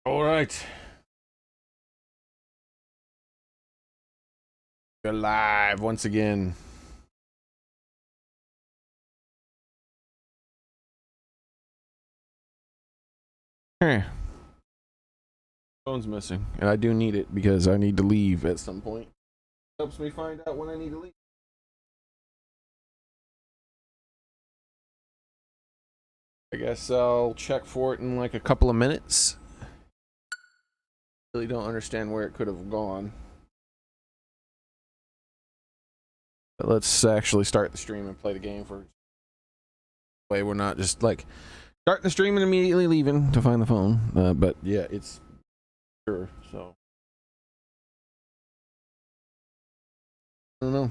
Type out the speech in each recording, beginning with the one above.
All right. We're live once again. Phone's missing, and I do need it because I need to leave at some point. Helps me find out when I need to leave. I guess I'll check for it in like a couple of minutes. Really don't understand where it could have gone. But let's actually start the stream and play the game for way we're not just like starting the stream and immediately leaving to find the phone. But yeah, it's sure. So I don't know.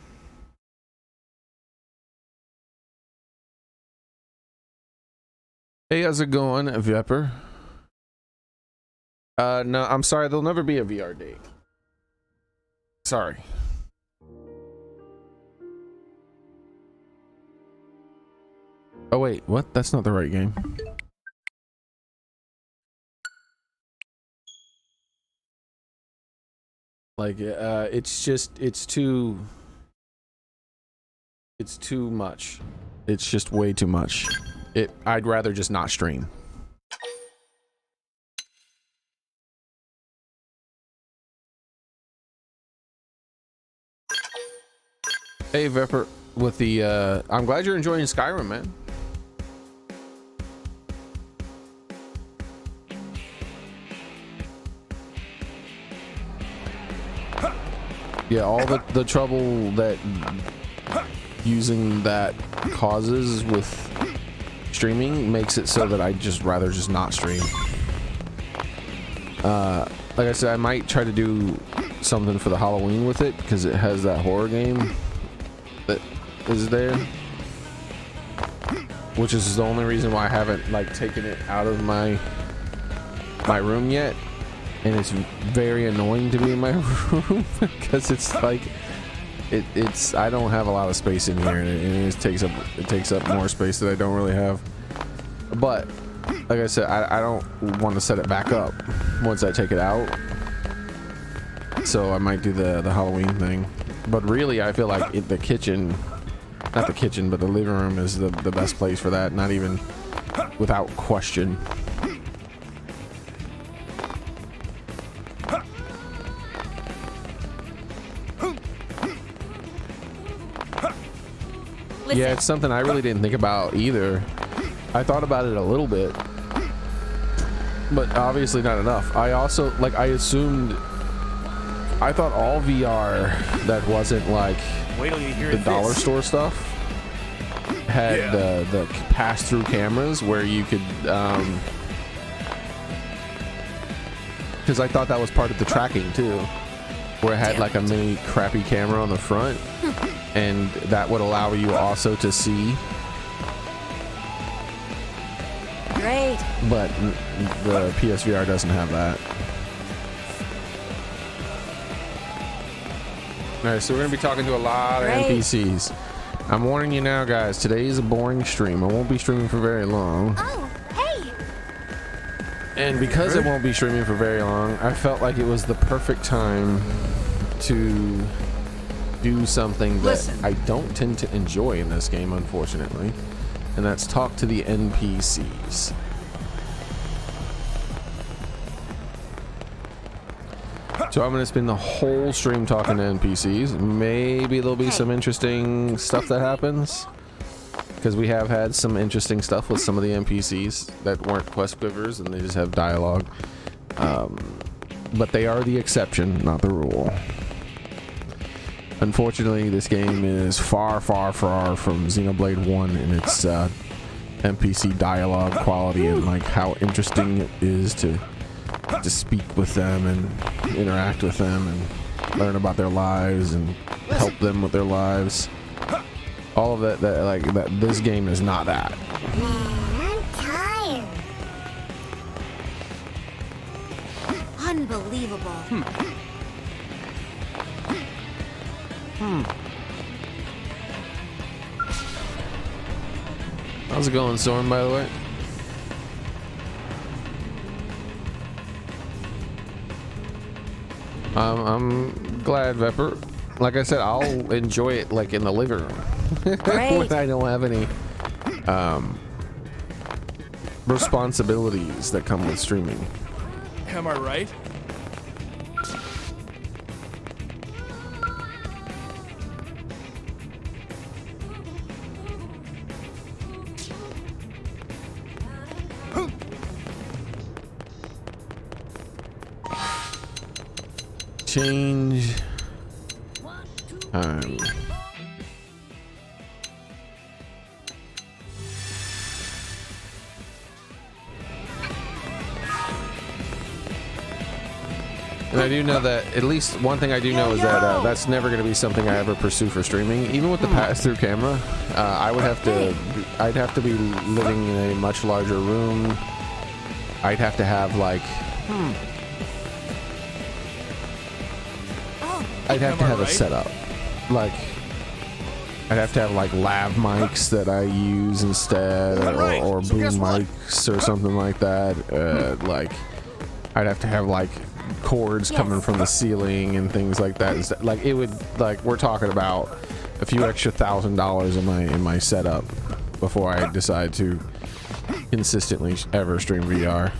Hey, how's it going, Vepper? No, I'm sorry. There'll never be a VR date. Sorry. Oh wait, what? That's not the right game. Like, it's too much. It's just way too much. I'd rather just not stream. Hey, Vepper, with the, I'm glad you're enjoying Skyrim, man. Yeah, all the trouble that using that causes with streaming makes it so that I just rather just not stream. Like I said, I might try to do something for the Halloween with it because it has that horror game that is there, which is the only reason why I haven't like taken it out of my room yet. And it's very annoying to be in my room because it's like it's I don't have a lot of space in here, and it takes up more space that I don't really have. But like I said, I don't want to set it back up once I take it out, so I might do the Halloween thing. But really, I feel like the kitchen, not the kitchen, but the living room is the best place for that, not even without question. Yeah, it's something I really didn't think about either. I thought about it a little bit, but obviously not enough. I also, like, I thought all VR that wasn't like the dollar store stuff had the pass-through cameras where you could, because I thought that was part of the tracking too, where it had like a mini crappy camera on the front. And that would allow you also to see. Great. But the PSVR doesn't have that. Alright, so we're going to be talking to a lot of NPCs. I'm warning you now, guys. Today is a boring stream. I won't be streaming for very long. Oh, hey! And because it won't be streaming for very long, I felt like it was the perfect time to do something that I don't tend to enjoy in this game, unfortunately, and that's talk to the NPCs. So I'm going to spend the whole stream talking to NPCs. Maybe there'll be some interesting stuff that happens, because we have had some interesting stuff with some of the NPCs that weren't quest givers and they just have dialogue. But they are the exception, not the rule. Unfortunately, this game is far, far, far from Xenoblade 1 in its NPC dialogue quality and like how interesting it is to speak with them and interact with them and learn about their lives and help them with their lives. All of that this game is not that. Man, I'm tired. Unbelievable. How's it going, Storm, by the way? I'm glad, Vepper. Like I said, I'll enjoy it like in the living room when I don't have any responsibilities that come with streaming. Am I right? Change time. And I do know that at least one thing I do know is that that's never going to be something I ever pursue for streaming. Even with the pass-through camera, I'd have to be living in a much larger room. I'd have to have like, I'd have to have a setup. Like, I'd have to have like lav mics that I use instead, or boom mics or something like that. Like, I'd have to have like cords coming from the ceiling and things like that. Like, it would, like, we're talking about a few extra $1,000 in my setup before I decide to consistently ever stream VR.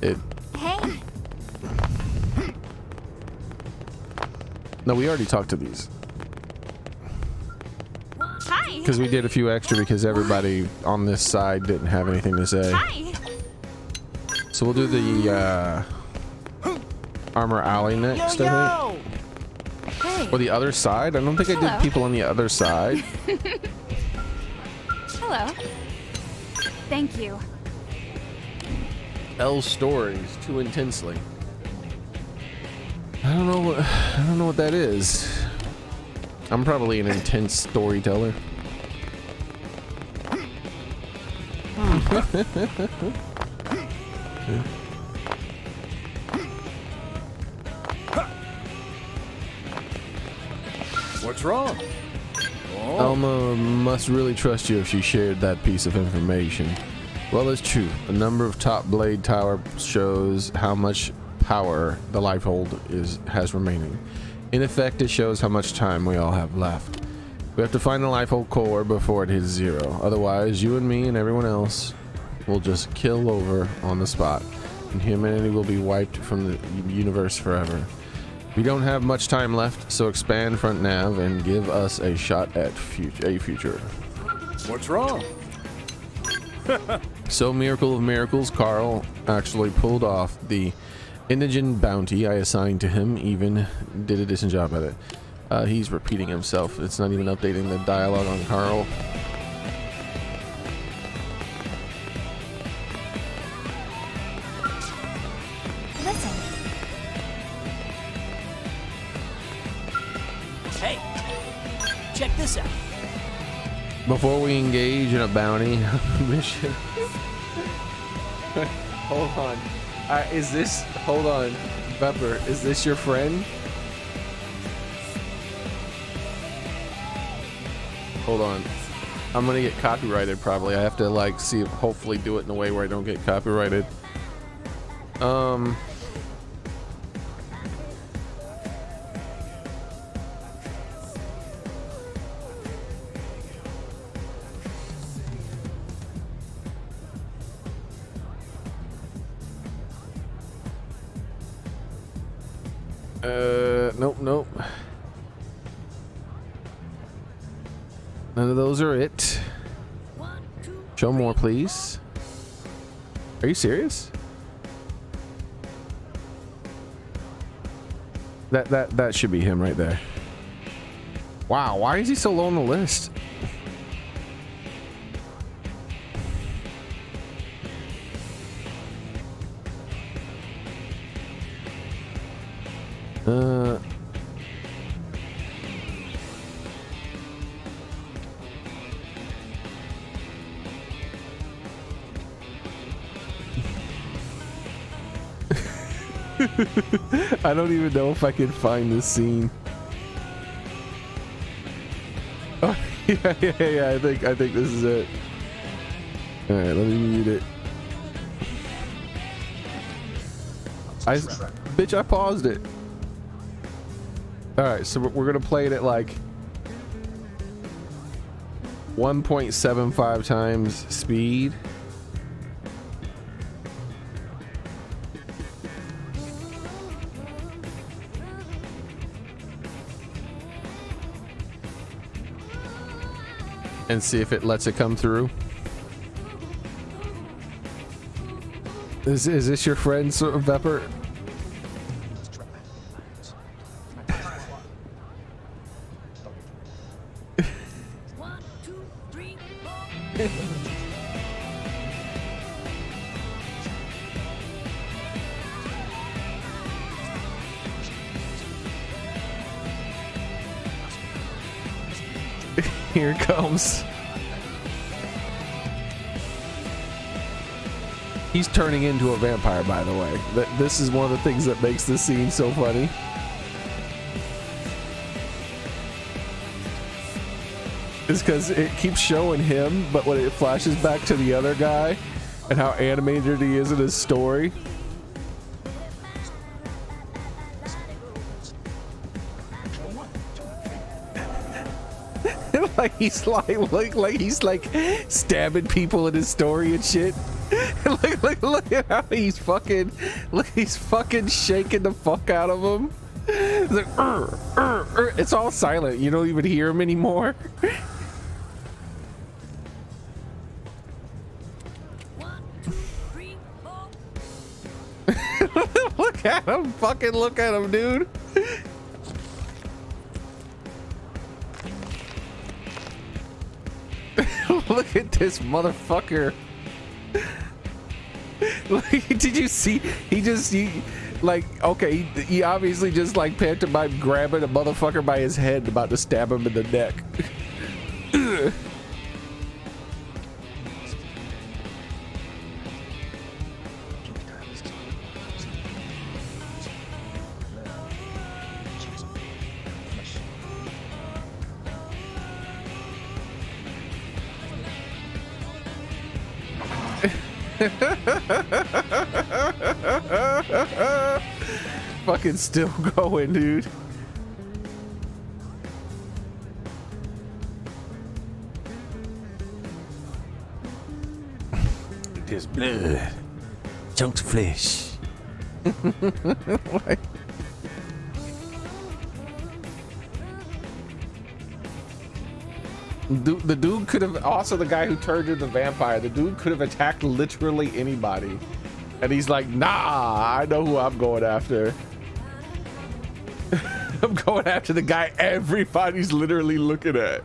Hey. No, we already talked to these. Hi. Because we did a few extra because everybody on this side didn't have anything to say. Hi. So we'll do the Armor Alley next, I think. Hey. Or the other side? I don't think I did people on the other side. Hello. Thank you. Tell stories too intensely. I don't know what that is. I'm probably an intense storyteller. What's wrong? Alma must really trust you if she shared that piece of information. Well, it's true. The number of top blade tower shows how much power the lifehold has remaining. In effect, it shows how much time we all have left. We have to find the lifehold core before it hits 0. Otherwise, you and me and everyone else will just kill over on the spot, and humanity will be wiped from the universe forever. We don't have much time left, so expand front nav and give us a shot at a future. What's wrong? So, miracle of miracles, Carl actually pulled off the indigent bounty I assigned to him, even did a decent job at it. He's repeating himself. It's not even updating the dialogue on Carl. Listen. Hey, check this out. Before we engage in a bounty mission. Hold on. Hold on, Pepper, is this your friend? Hold on. I'm gonna get copyrighted probably. I have to like see if hopefully do it in a way where I don't get copyrighted. Nope. None of those are it. Show more, please. Are you serious? That should be him right there. Wow, why is he so low on the list? I don't even know if I can find this scene. Oh, yeah. I think this is it. All right, let me mute it. Bitch, I paused it. Alright, so we're gonna play it at like 1.75 times speed. And see if it lets it come through. Is this your friend, Vepper? One, two, three, four. Here it comes. He's turning into a vampire, by the way. This is one of the things that makes this scene so funny. Is because it keeps showing him, but when it flashes back to the other guy and how animated he is in his story. like he's like stabbing people in his story and shit. look at how he's fucking shaking the fuck out of him. It's like, it's all silent. You don't even hear him anymore. One, two, three, four. Look at him. Fucking look at him, dude. Look at this motherfucker. Did you see? He okay, he obviously just like pantomime grabbing a motherfucker by his head, about to stab him in the neck. Fucking still going, dude. This blood, chunks of flesh. What? The dude could have also, the guy who turned into the vampire, the dude could have attacked literally anybody. And he's like, nah, I know who I'm going after. I'm going after the guy everybody's literally looking at.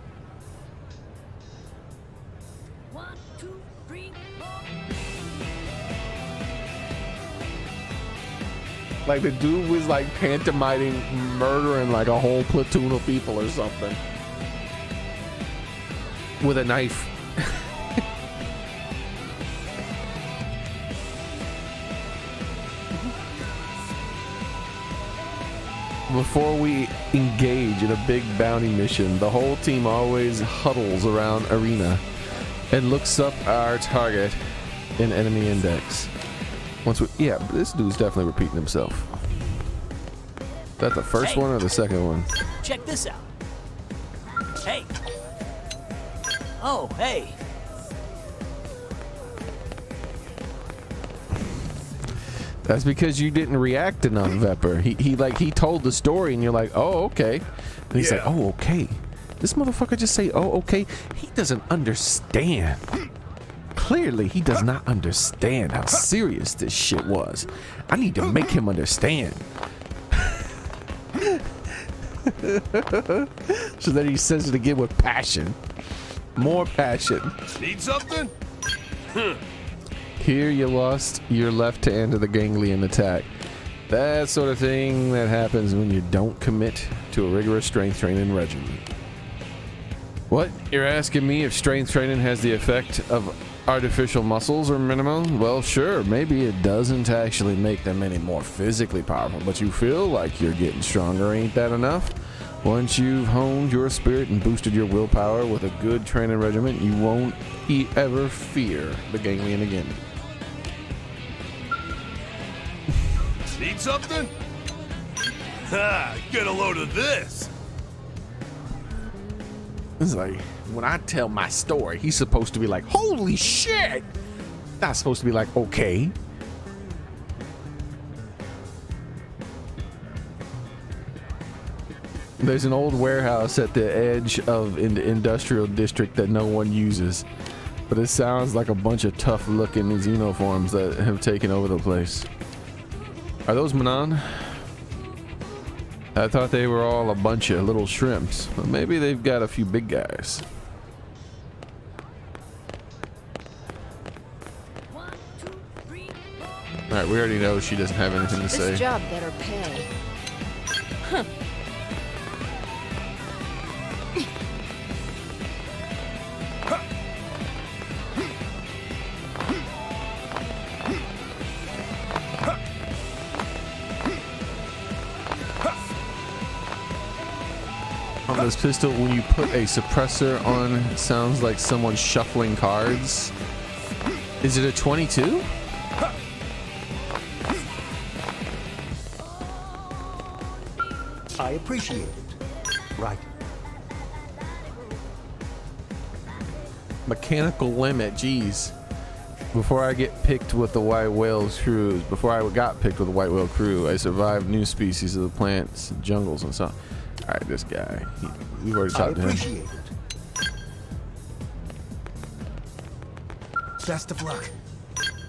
One, two, three, four. Like the dude was like pantomiming murdering like a whole platoon of people or something. With a knife. Before we engage in a big bounty mission, the whole team always huddles around arena and looks up our target in enemy index. Yeah, this dude's definitely repeating himself. Is that the first one or the second one? Check this out. Hey. Oh, hey. That's because you didn't react to none, Vepper. He told the story and you're like, oh, okay. And he's like, oh, okay. This motherfucker just say, oh, okay. He doesn't understand. Clearly, he does not understand how serious this shit was. I need to make him understand. So then he says it again with passion. More passion. Need something? Here you lost your left hand to the ganglion attack. That sort of thing that happens when you don't commit to a rigorous strength training regimen. What? You're asking me if strength training has the effect of artificial muscles or minimal? Well, sure, maybe it doesn't actually make them any more physically powerful, but you feel like you're getting stronger, ain't that enough? Once you've honed your spirit and boosted your willpower with a good training regimen, you won't ever fear the ganglion again. Need something? Ha! Get a load of this! It's like, when I tell my story, he's supposed to be like, holy shit! Not supposed to be like, okay. There's an old warehouse at the edge of in the industrial district that no one uses. But it sounds like a bunch of tough looking xenoforms that have taken over the place. Are those Manon? I thought they were all a bunch of little shrimps, but maybe they've got a few big guys. Alright, we already know she doesn't have anything to say. This job better pay. Huh. On this pistol, when you put a suppressor on, it sounds like someone shuffling cards. Is it a 22? I appreciate it. Right. Mechanical limit, jeez. Before I get picked with the white whale's crews, before I got picked with the white whale crew, I survived new species of the plants, jungles, and so on. All right, this guy, we've already talked to him. Appreciate it. Best of luck.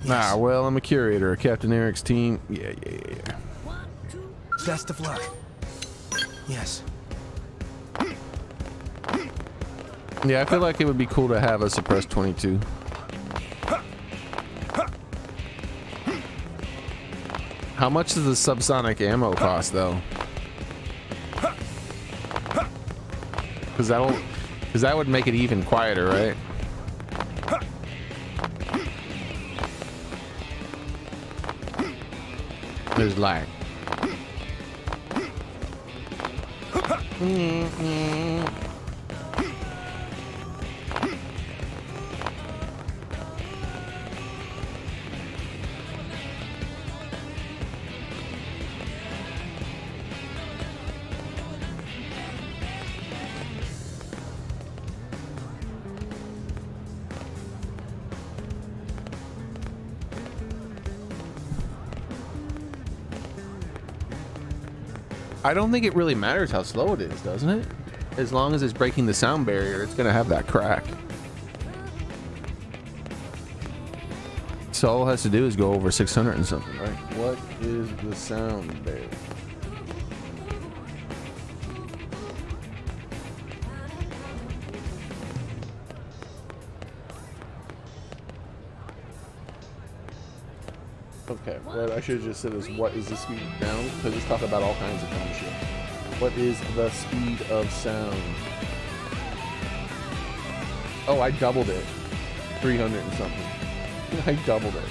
Nah, well, I'm a curator of Captain Eric's team. Yeah. Best of luck. Yes. Yeah, I feel like it would be cool to have a suppressed 22. How much does the subsonic ammo cost, though? Because that would make it even quieter, right? There's lag. I don't think it really matters how slow it is, doesn't it? As long as it's breaking the sound barrier, it's gonna have that crack. So all it has to do is go over 600 and something, right? What is the sound barrier? Okay, what I should have just said is what is the speed of sound? Because it's talking about all kinds of dumb shit. What is the speed of sound? Oh, I doubled it. 300 and something. I doubled it.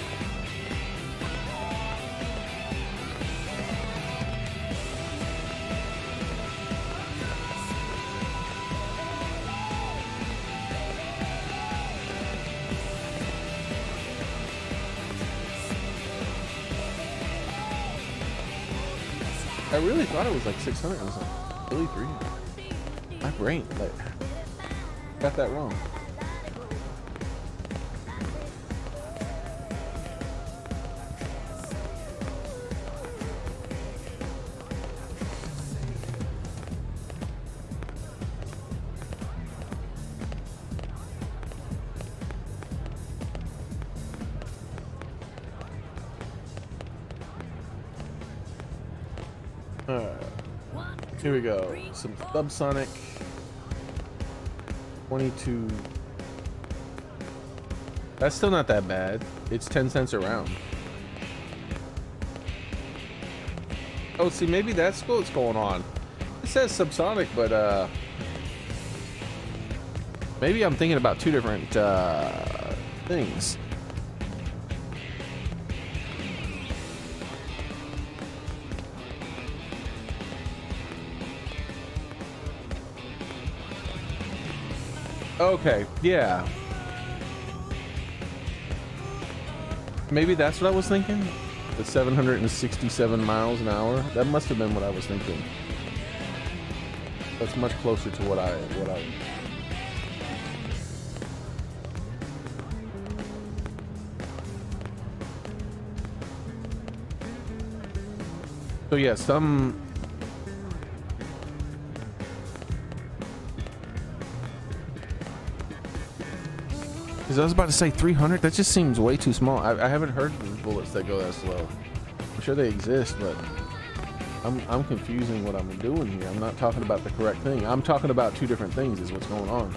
I really thought it was like 600 or something. Really 300. My brain, like, got that wrong. Here we go. Some subsonic 22. That's still not that bad. It's 10 cents a round. Oh, see, maybe that's what's going on. It says subsonic, but maybe I'm thinking about two different things. Okay, yeah. Maybe that's what I was thinking. The 767 miles an hour. That must have been what I was thinking. That's much closer to what I. So yeah, some. Because I was about to say 300. That just seems way too small. I haven't heard of bullets that go that slow. I'm sure they exist, but I'm confusing what I'm doing here. I'm not talking about the correct thing. I'm talking about two different things is what's going on.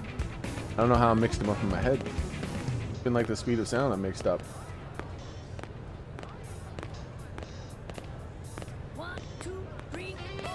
I don't know how I mixed them up in my head. It's been like the speed of sound I mixed up. One, two, three, four.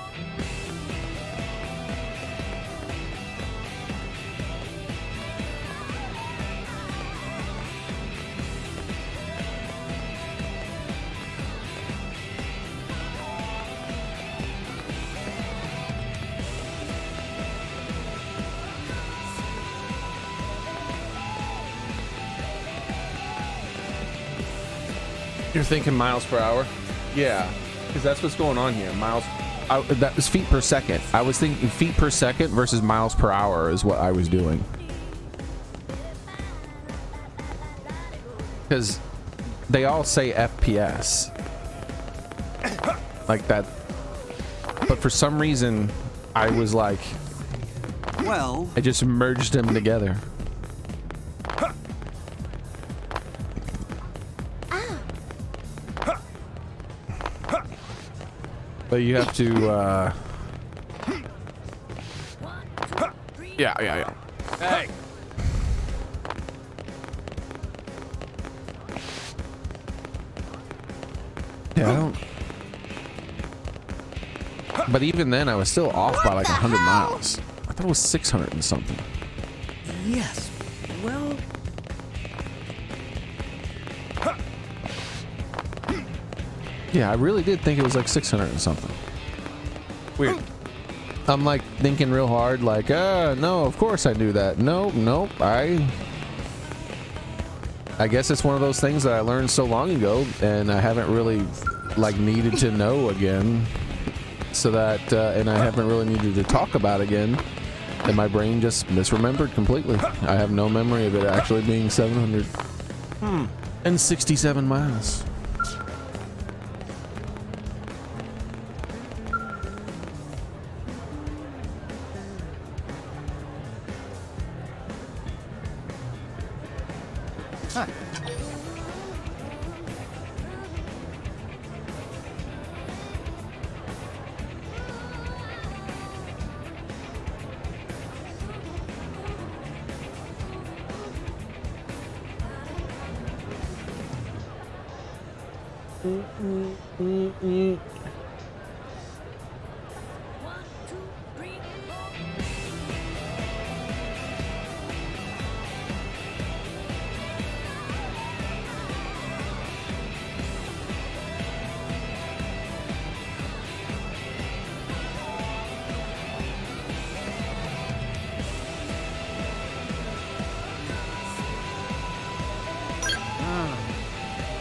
You're thinking miles per hour? Yeah, because that's what's going on here. Miles. That was feet per second. I was thinking feet per second versus miles per hour is what I was doing. Because they all say FPS. Like that. But for some reason, I was like, Well, I just merged them together. But you have to, yeah. Hey! Yeah, I don't. But even then, I was still off by like 100 miles. I thought it was 600 and something. yes. Well, Yeah, I really did think it was like 600 and something. Weird. I'm like thinking real hard, like, no, of course I knew that. Nope. I guess it's one of those things that I learned so long ago, and I haven't really like needed to know again. So that, and I haven't really needed to talk about again. And my brain just misremembered completely. I have no memory of it actually being 767 miles. One, two, three, four.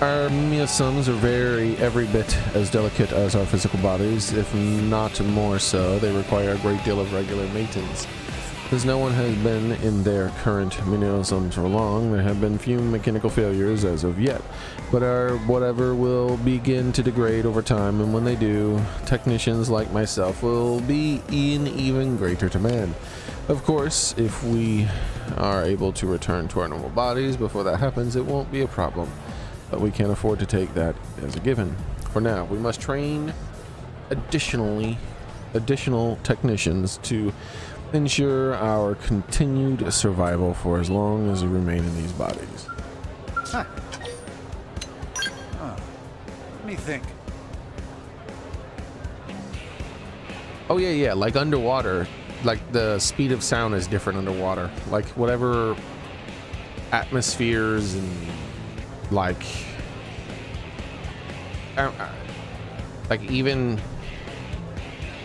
Our meosomes are every bit as delicate as our physical bodies, if not more so. They require a great deal of regular maintenance. As no one has been in their current meosomes for long, there have been few mechanical failures as of yet, but our whatever will begin to degrade over time, and when they do, technicians like myself will be in even greater demand. Of course, if we are able to return to our normal bodies before that happens, it won't be a problem. But we can't afford to take that as a given. For now, we must train additional technicians to ensure our continued survival for as long as we remain in these bodies. Huh. Let me think. Oh yeah, like underwater, like the speed of sound is different underwater. Like whatever atmospheres and like even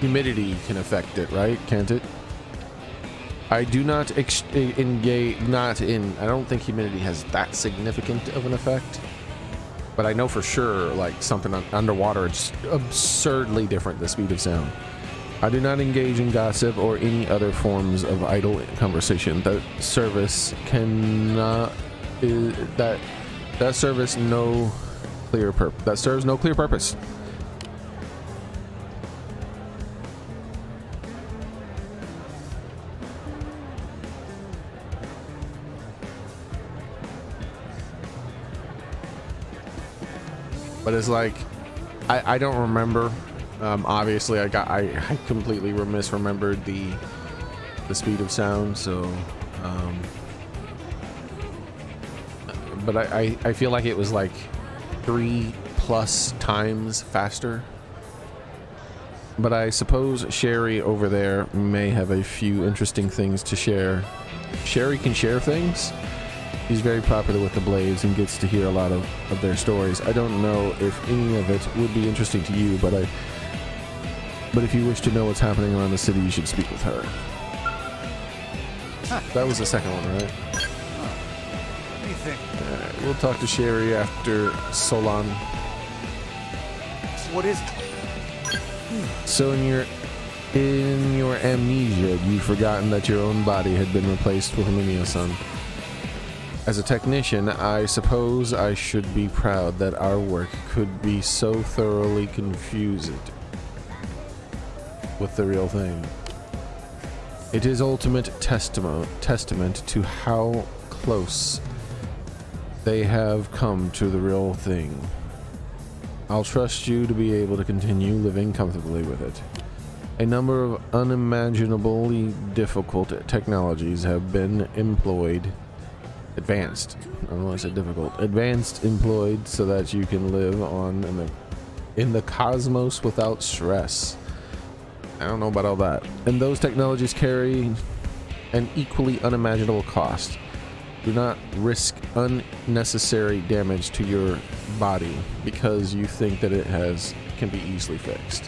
humidity can affect it, right? Can't it? I do not engage. I don't think humidity has that significant of an effect. But I know for sure, like something underwater, it's absurdly different, the speed of sound. I do not engage in gossip or any other forms of idle conversation. That service cannot, that service no clear purpose. That serves no clear purpose. But it's like, I don't remember. Obviously, I completely misremembered the speed of sound. So, but I feel like it was like 3+ times faster. But I suppose Sherry over there may have a few interesting things to share. Sherry can share things. He's very popular with the Blades and gets to hear a lot of their stories. I don't know if any of it would be interesting to you, but if you wish to know what's happening around the city, you should speak with her. Huh. That was the second one, right? Let me think. Alright, we'll talk to Sherry after Solon. What is it? So in your amnesia, you've forgotten that your own body had been replaced with Mimio-san. As a technician, I suppose I should be proud that our work could be so thoroughly confused with the real thing. It is ultimate testament to how close they have come to the real thing. I'll trust you to be able to continue living comfortably with it. A number of unimaginably difficult technologies have been employed. Advanced. I don't want to say difficult. Advanced employed so that you can live on in the cosmos without stress. I don't know about all that. And those technologies carry an equally unimaginable cost. Do not risk unnecessary damage to your body because you think that it can be easily fixed.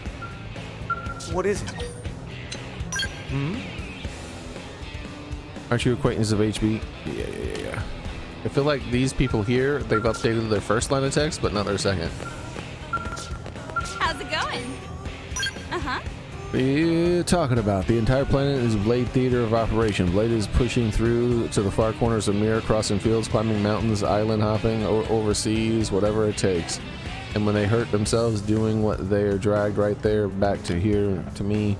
What is it? Aren't you acquaintance of HB? Yeah. I feel like these people here, they've updated their first line of text, but not their second. How's it going? Uh-huh. What are you talking about? The entire planet is Blade theater of operation. Blade is pushing through to the far corners of Mirror, crossing fields, climbing mountains, island hopping, or overseas, whatever it takes. And when they hurt themselves doing what they are dragged right there back to here to me.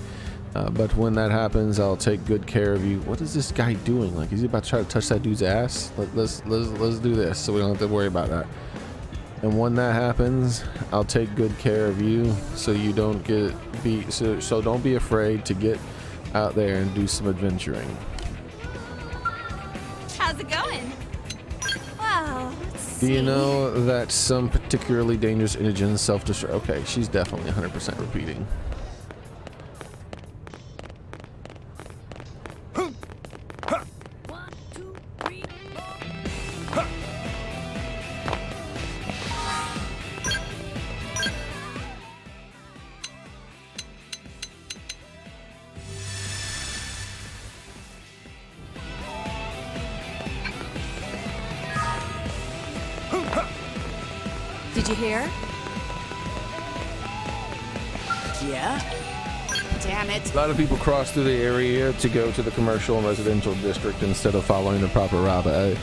But when that happens, I'll take good care of you. What is this guy doing? Like, is he about to try to touch that dude's ass? Let's do this so we don't have to worry about that. And when that happens, I'll take good care of you so you don't so don't be afraid to get out there and do some adventuring. How's it going? Wow. Let's Do you see. know that some particularly dangerous antigens self-destruct? Okay, she's definitely 100% repeating. One, two, three, four. Did you hear? Yeah? Damn it. A lot of people cross through the area to go to the commercial and residential district instead of following the proper route.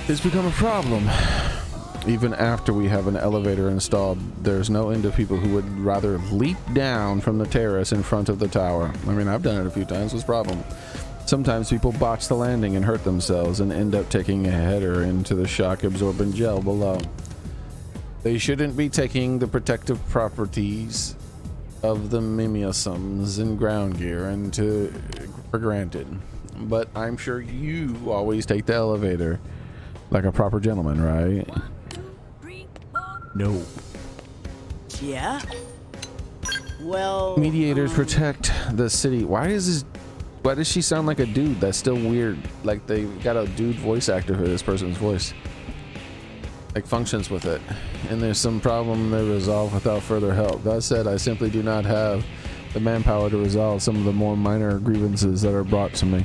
It's become a problem. Even after we have an elevator installed, there's no end of people who would rather leap down from the terrace in front of the tower. I mean, I've done it a few times. What's the problem? Sometimes people botch the landing and hurt themselves and end up taking a header into the shock-absorbent gel below. They shouldn't be taking the protective properties of the mimeosums and ground gear for granted. But I'm sure you always take the elevator like a proper gentleman, right? 1, 2, 3, 4. No. Yeah? Well. Mediators protect the city. Why does she sound like a dude? That's still weird. Like they got a dude voice actor for this person's voice. Like functions with it. And there's some problem they resolve without further help. That said, I simply do not have the manpower to resolve some of the more minor grievances that are brought to me.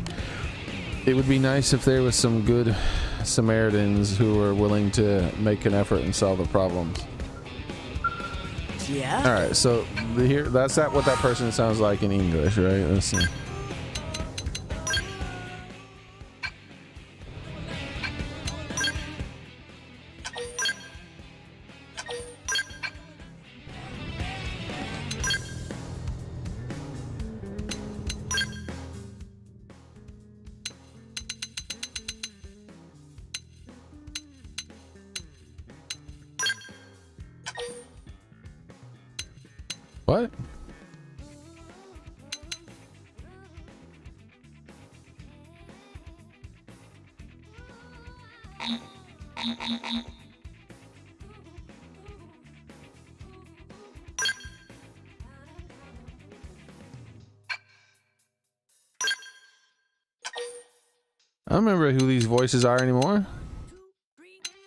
It would be nice if there was some good Samaritans who are willing to make an effort and solve the problems. Yeah? All right, so here, that's that. What that person sounds like in English, right? Let's see. What? I don't remember who these voices are anymore.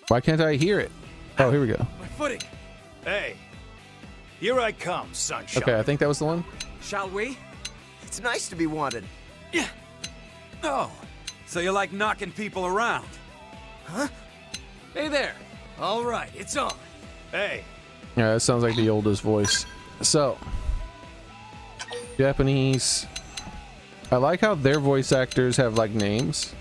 Why can't I hear it? Oh, here we go. My footing. Hey, here I come, sunshine. Okay, I think that was the one. Shall we? It's nice to be wanted. Yeah. Oh, so you like knocking people around? Huh? Hey there. All right, it's on. Hey, Yeah, that sounds like the oldest voice. So, Japanese. I like how their voice actors have like names.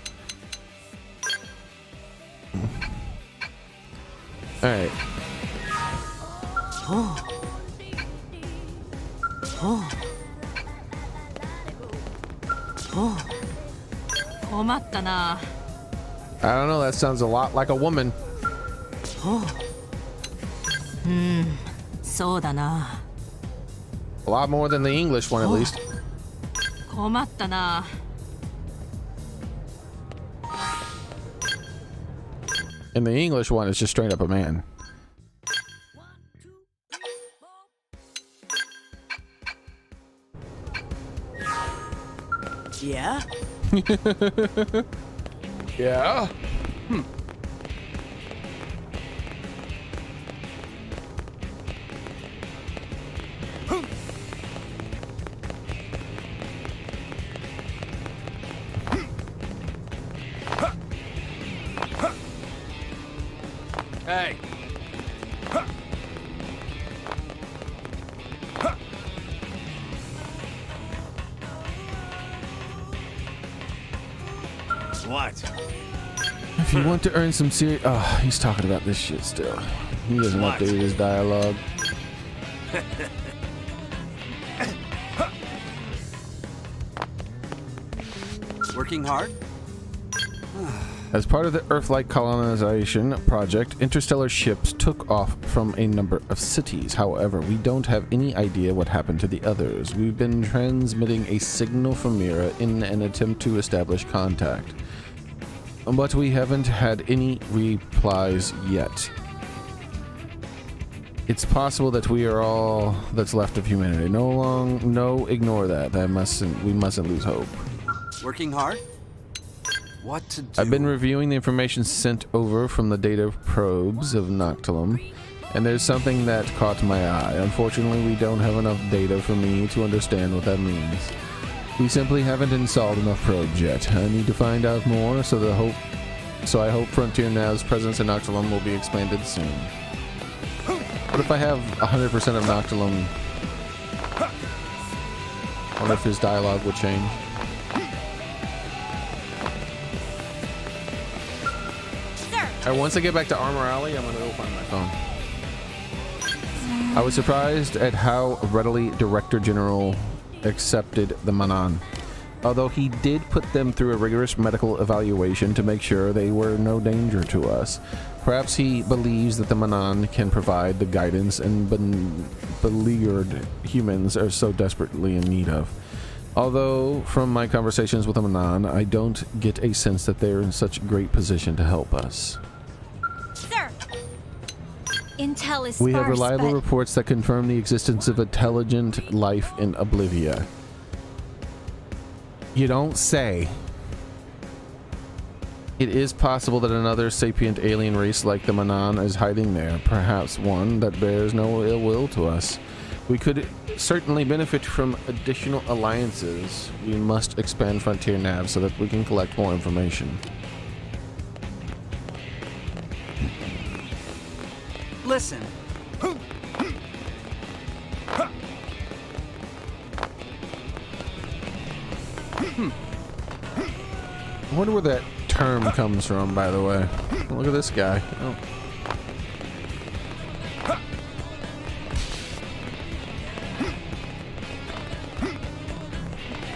All right. I don't know. That sounds a lot like a woman. そうだな。 A lot more than the English one, at least. 困ったな。 And the English one is just straight up a man. Yeah? Yeah. Hey. What? If you want to earn some serious... Oh, he's talking about this shit still. He doesn't What? update his dialogue. Working hard? As part of the Earth-like colonization project, interstellar ships took off from a number of cities. However, we don't have any idea what happened to the others. We've been transmitting a signal from Mira in an attempt to establish contact, but we haven't had any replies yet. It's possible that we are all that's left of humanity. No, ignore that. We mustn't lose hope. Working hard? What to do? I've been reviewing the information sent over from the data probes of Noctilum, and there's something that caught my eye. Unfortunately, we don't have enough data for me to understand what that means. We simply haven't installed enough probes yet. I need to find out more, so I hope Frontier Nav's presence in Noctilum will be expanded soon. What if I have 100% of Noctilum? I wonder if his dialogue would change. Alright, once I get back to Armor Alley, I'm gonna go find my phone. I was surprised at how readily Director General accepted the Manan. Although he did put them through a rigorous medical evaluation to make sure they were no danger to us. Perhaps he believes that the Manan can provide the guidance and beleaguered humans are so desperately in need of. Although, from my conversations with the Manan, I don't get a sense that they're in such great position to help us. Sir! Intel is We have sparse, reliable but reports that confirm the existence of intelligent life in Oblivia. You don't say. It is possible that another sapient alien race like the Manan is hiding there, perhaps one that bears no ill will to us. We could certainly benefit from additional alliances. We must expand Frontier Nav so that we can collect more information. Listen. I wonder where that term comes from, by the way. Look at this guy. Oh.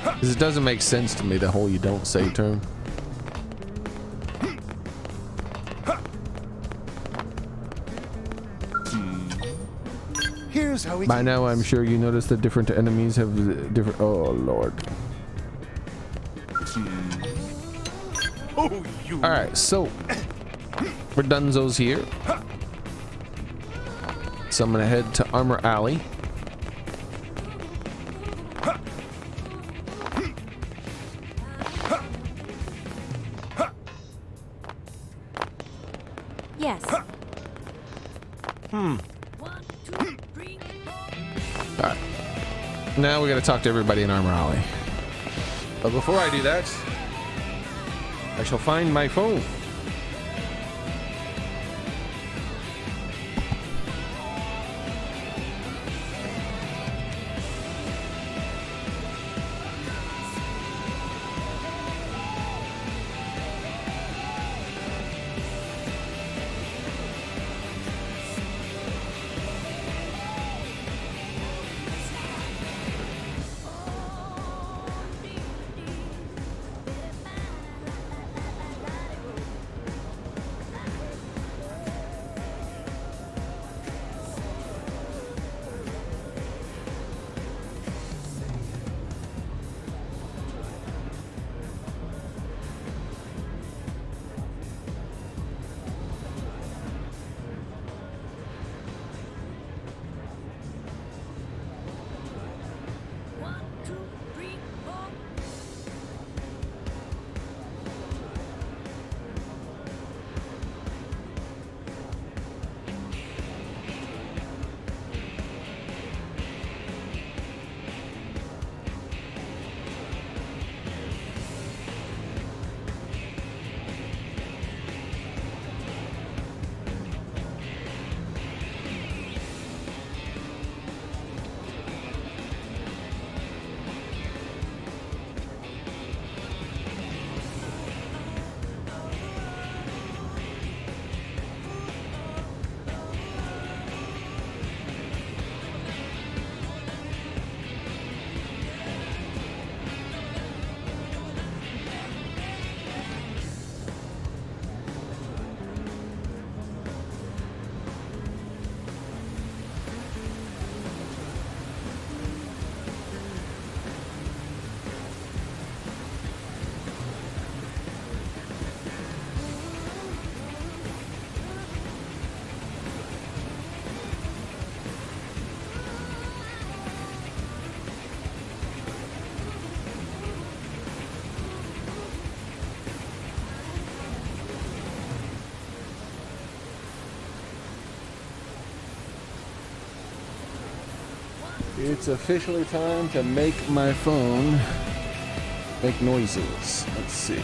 Because it doesn't make sense to me, the whole you don't say term. Here's how we By now, I'm sure you noticed that different enemies have different... Oh, Lord. Oh, you. Alright, so... we're donezo's here. So I'm gonna head to Armor Alley. Yes. Alright. Now we gotta talk to everybody in Armor Alley. But before I do that, I shall find my phone. It's officially time to make my phone make noises. Let's see.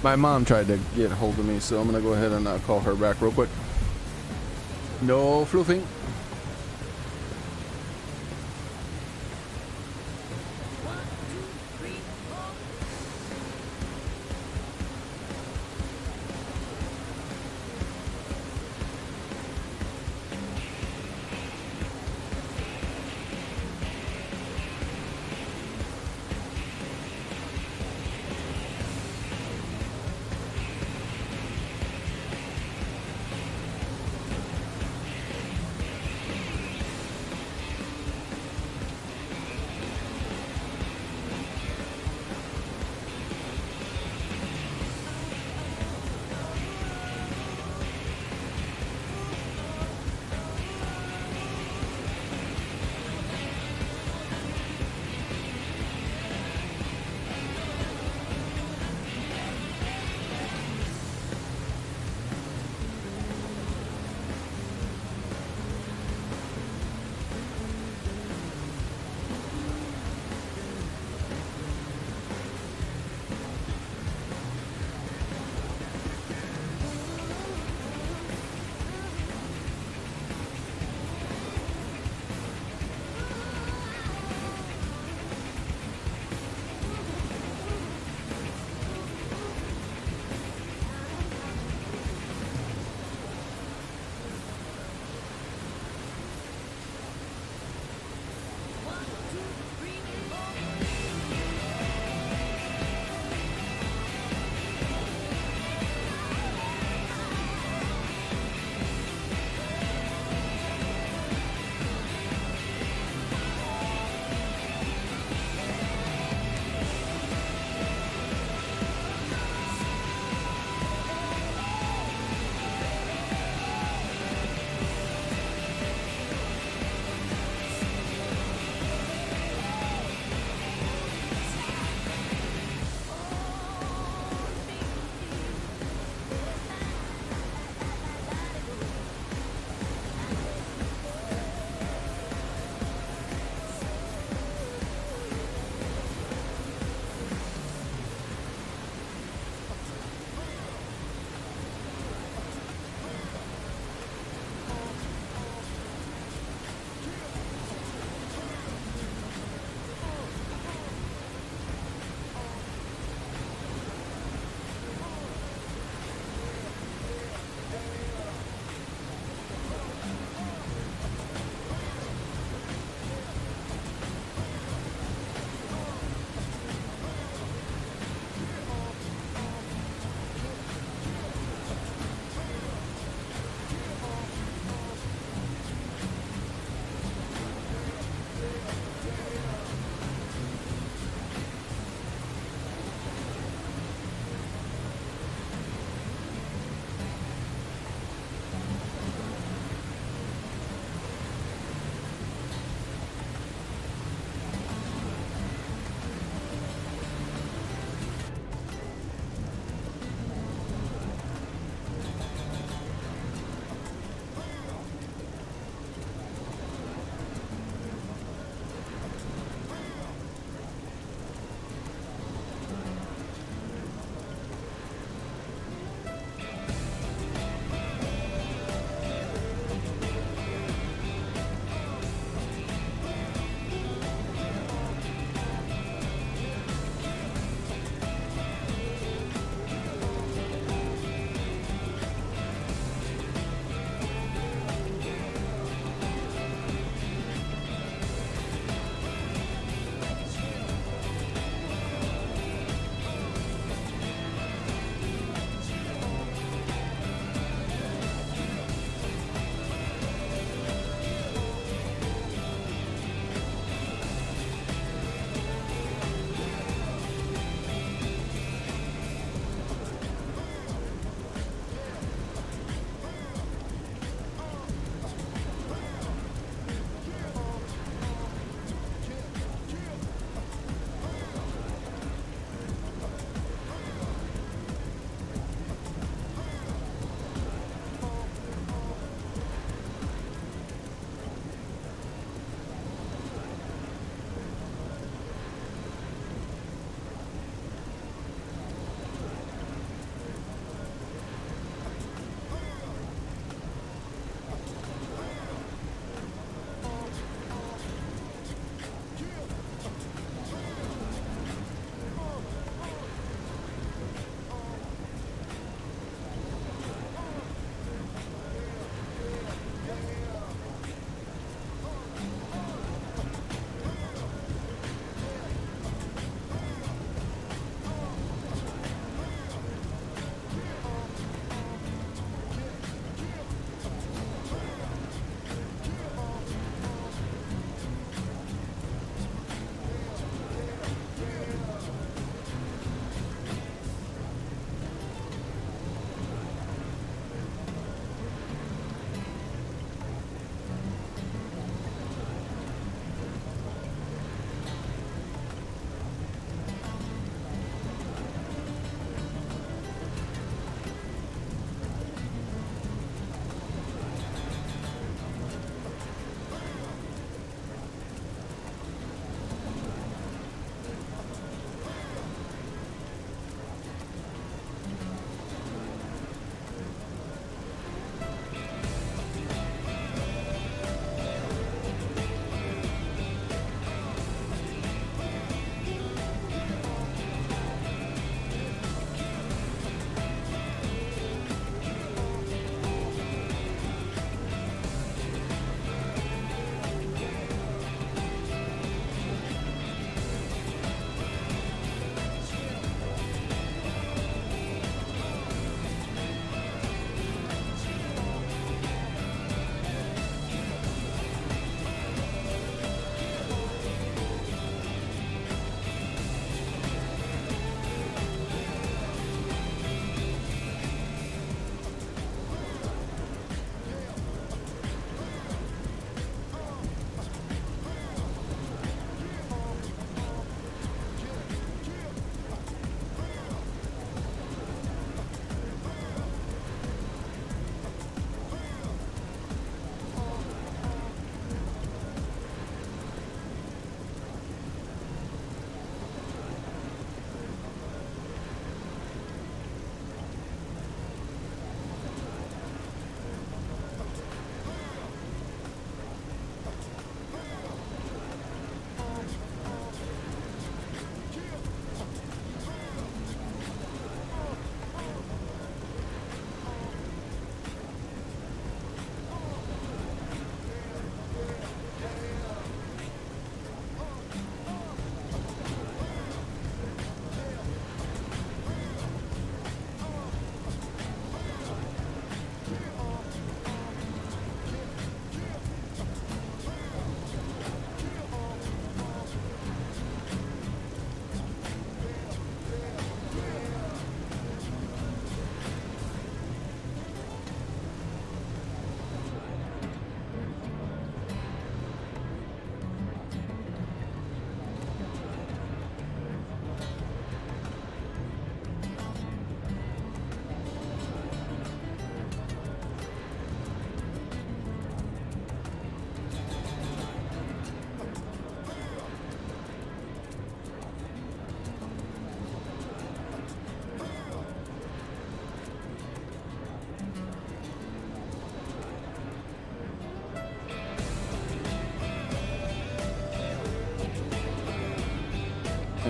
My mom tried to get a hold of me, so I'm gonna go ahead and call her back real quick. No floofing.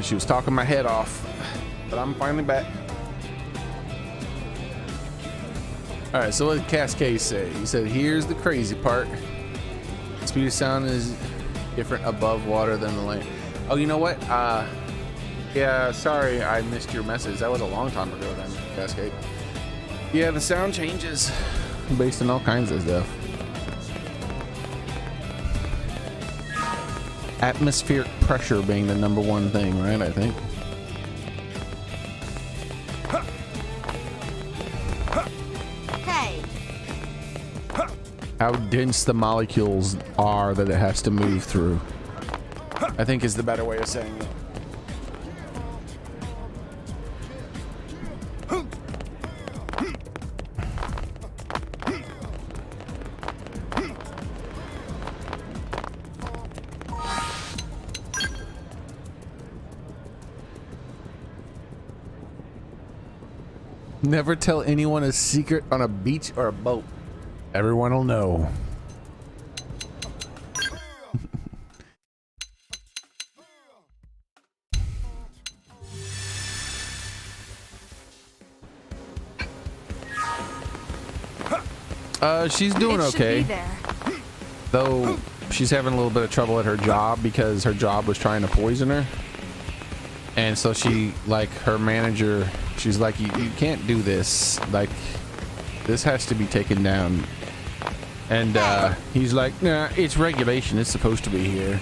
and she was talking my head off, but I'm finally back. All right, so what did Cascade say? He said, here's the crazy part. Speed of sound is different above water than the land. Oh, you know what? Yeah, sorry I missed your message. That was a long time ago then, Cascade. Yeah, the sound changes based on all kinds of stuff. Atmospheric pressure being the #1 thing, right? I think. Hey. How dense the molecules are that it has to move through, I think, is the better way of saying it. Never tell anyone a secret on a beach or a boat. Everyone will know. She's doing It should be okay. there. Though she's having a little bit of trouble at her job because her job was trying to poison her. And so she, like, her manager, she's like, you can't do this. Like, this has to be taken down. And he's like, nah, it's regulation. It's supposed to be here.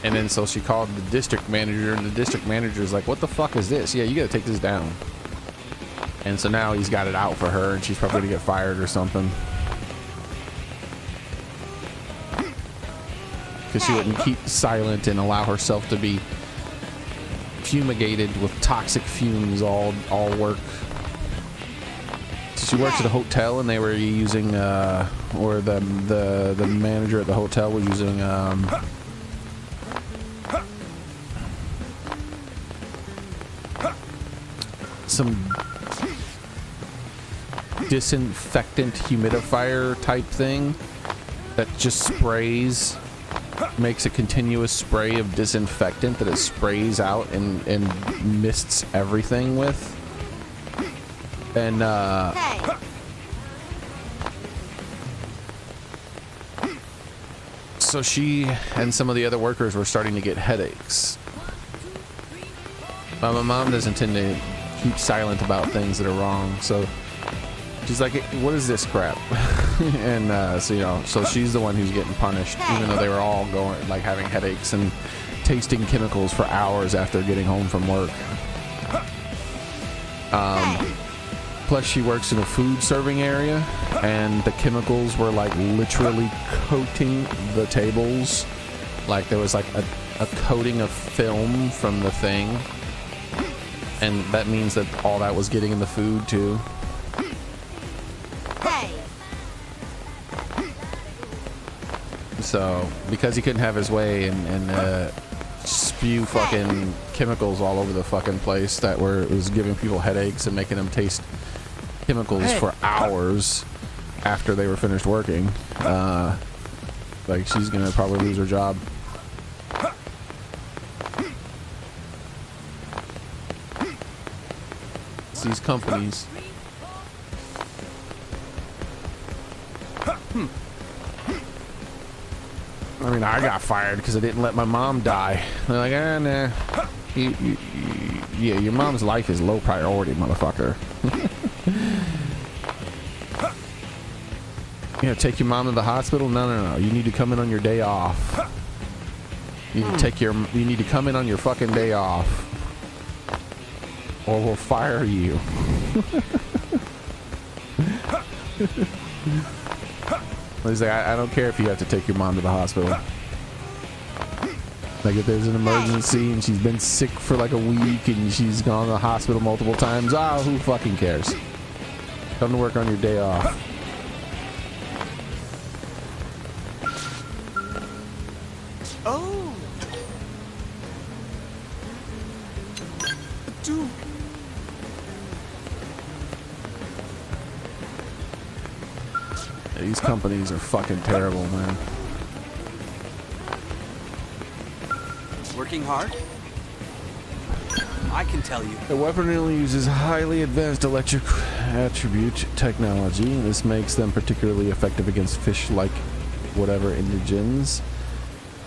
And then so she called the district manager, and the district manager's like, what the fuck is this? Yeah, you gotta take this down. And so now he's got it out for her, and she's probably gonna get fired or something. Because she wouldn't keep silent and allow herself to be fumigated with toxic fumes all work. So she works at a hotel, and they were using or the manager at the hotel was using some disinfectant humidifier type thing that just sprays, makes a continuous spray of disinfectant that it sprays out and mists everything with. And so she and some of the other workers were starting to get headaches. My mom doesn't tend to keep silent about things that are wrong, so she's like, what is this crap? And so, you know, so she's the one who's getting punished, even though they were all going, like, having headaches and tasting chemicals for hours after getting home from work. Plus she works in a food serving area, and the chemicals were like literally coating the tables. Like there was like a coating of film from the thing, and that means that all that was getting in the food too. So because he couldn't have his way and spew fucking chemicals all over the fucking place that was giving people headaches and making them taste chemicals for hours after they were finished working, like she's gonna probably lose her job. It's these companies. I mean, I got fired because I didn't let my mom die. They're like, nah. Yeah, your mom's life is low priority, motherfucker. You know, take your mom to the hospital? No. You need to come in on your day off. You need to come in on your fucking day off, or we'll fire you. He's like, I don't care if you have to take your mom to the hospital. Like if there's an emergency and she's been sick for like a week and she's gone to the hospital multiple times, who fucking cares? Come to work on your day off. Oh. Dude. These companies are fucking terrible, man. Working hard? I can tell you. The weapon uses highly advanced electric attribute technology. This makes them particularly effective against fish-like whatever indigens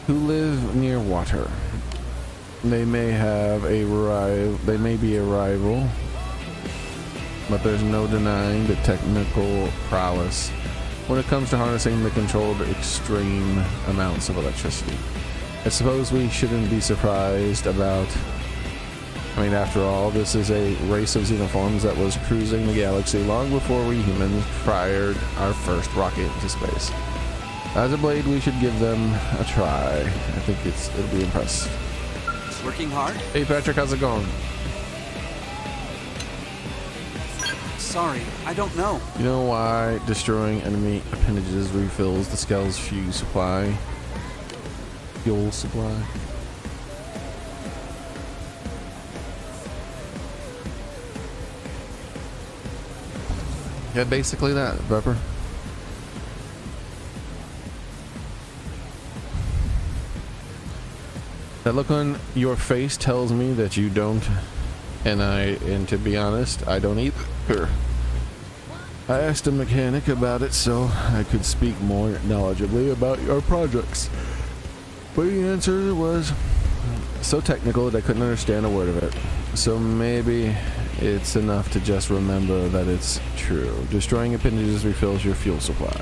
who live near water. They may be a rival, but there's no denying the technical prowess when it comes to harnessing the controlled extreme amounts of electricity. I suppose we shouldn't be surprised about... I mean, after all, this is a race of xenoforms that was cruising the galaxy long before we humans fired our first rocket into space. As a blade, we should give them a try. I think it'll be impressive. Working hard? Hey Patrick, how's it going? Sorry, I don't know. You know why destroying enemy appendages refills the Skell's fuel supply? Fuel supply? Yeah, basically that, Pepper. That look on your face tells me that you don't, and to be honest, I don't either. I asked a mechanic about it so I could speak more knowledgeably about your projects, but the answer was so technical that I couldn't understand a word of it. So maybe it's enough to just remember that it's true. Destroying appendages refills your fuel supply.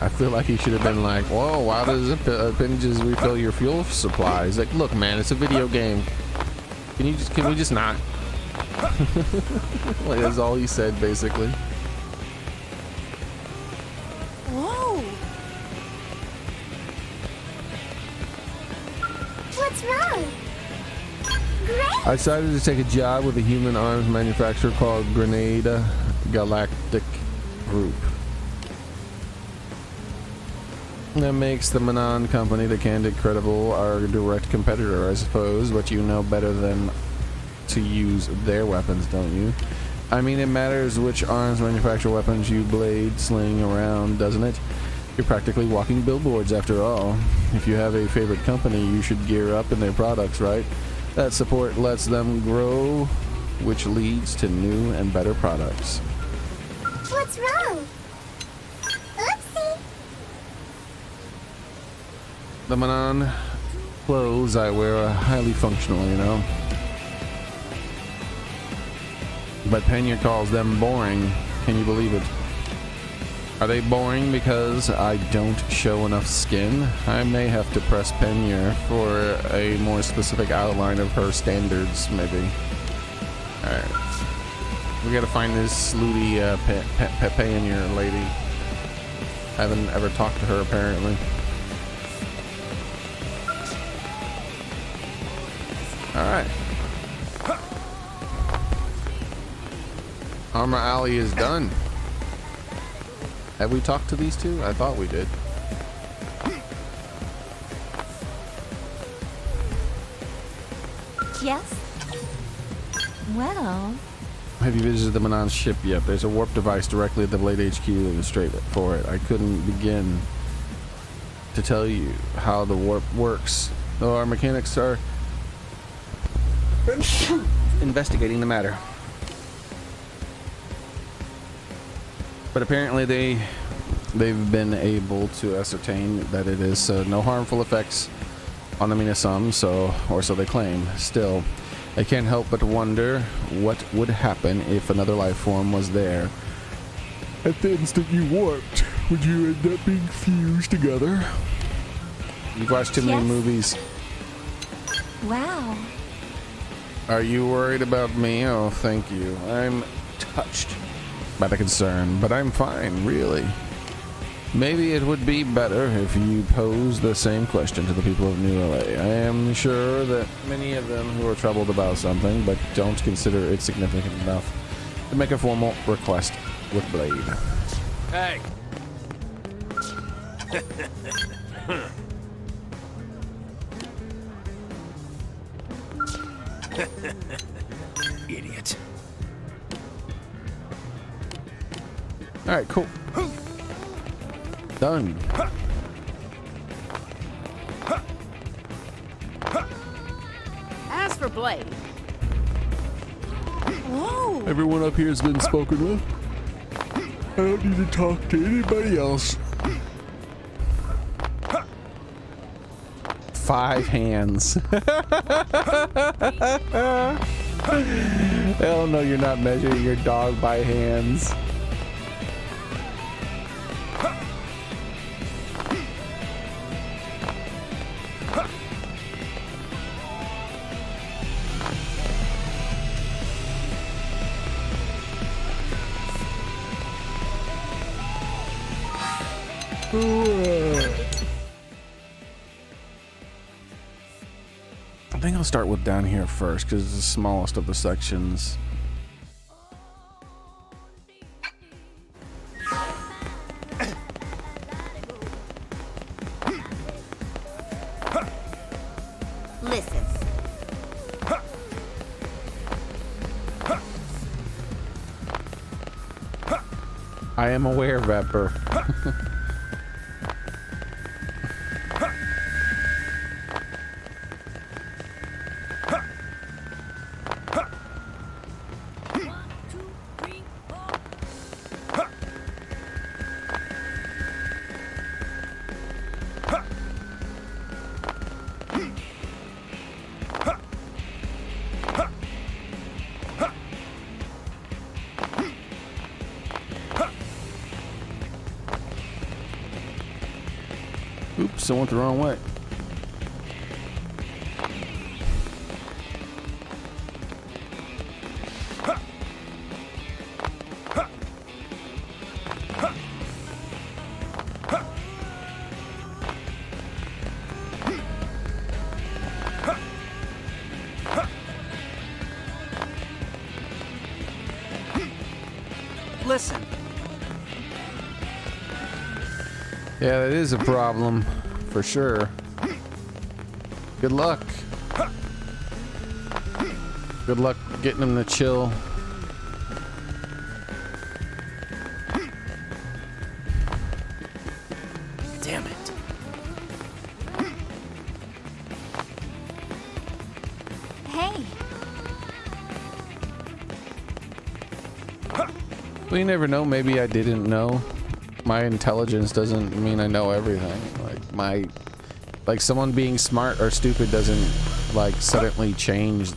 I feel like he should have been like, whoa, why does appendages refill your fuel supply? He's like, look, man, it's a video game. Can we just not? Like, that's all he said, basically. Whoa! What's wrong? Great! I decided to take a job with a human arms manufacturer called Grenada Galactic Group. That makes the Manon company, the Candid Credible, our direct competitor, I suppose, but you know better than to use their weapons, don't you? I mean, it matters which arms manufacture weapons you blade sling around, doesn't it? You're practically walking billboards after all. If you have a favorite company, you should gear up in their products, right? That support lets them grow, which leads to new and better products. What's wrong? Oopsie! The Manon clothes I wear are highly functional, you know. But Pena calls them boring. Can you believe it? Are they boring because I don't show enough skin? I may have to press Pena for a more specific outline of her standards, maybe. Alright. We gotta find this slooty Pena lady. Haven't ever talked to her, apparently. Alright. Armor Alley is done. Have we talked to these two? I thought we did. Yes? Well... Have you visited the Manon ship yet? There's a warp device directly at the Blade HQ straight for it. I couldn't begin to tell you how the warp works, though our mechanics are investigating the matter. But apparently they've been able to ascertain that it is no harmful effects on the Minasum, or so they claim. Still, I can't help but wonder what would happen if another life form was there. At the instant you warped, would you end up being fused together? You've watched too many movies. Wow. Are you worried about me? Oh, thank you. I'm touched by the concern, but I'm fine, really. Maybe it would be better if you posed the same question to the people of New LA. I am sure that many of them who are troubled about something, but don't consider it significant enough to make a formal request with Blade. Hey! Idiot. Alright, cool. Done. blade. Whoa! Everyone up here has been spoken with. I don't need to talk to anybody else. 5 hands. Hell no, you're not measuring your dog by hands. I think I'll start with down here first because it's the smallest of the sections. Listen. I am aware, Vapor. Oops, I went the wrong way. Listen. Yeah, that is a problem, for sure. Good luck. Good luck getting him to chill. Damn it. Hey. Well, you never know. Maybe I didn't know. My intelligence doesn't mean I know everything. Like someone being smart or stupid doesn't like suddenly change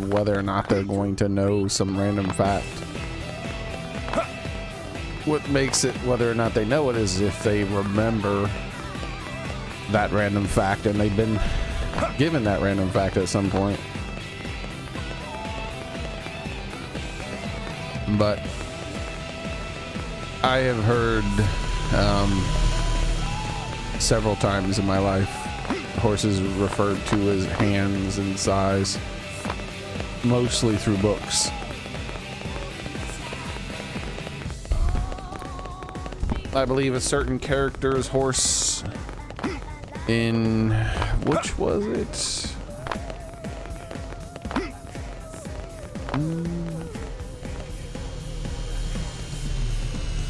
whether or not they're going to know some random fact. What makes it whether or not they know it is if they remember that random fact and they've been given that random fact at some point. But I have heard several times in my life horses referred to as hands in size, mostly through books. I believe a certain character's horse in which was it?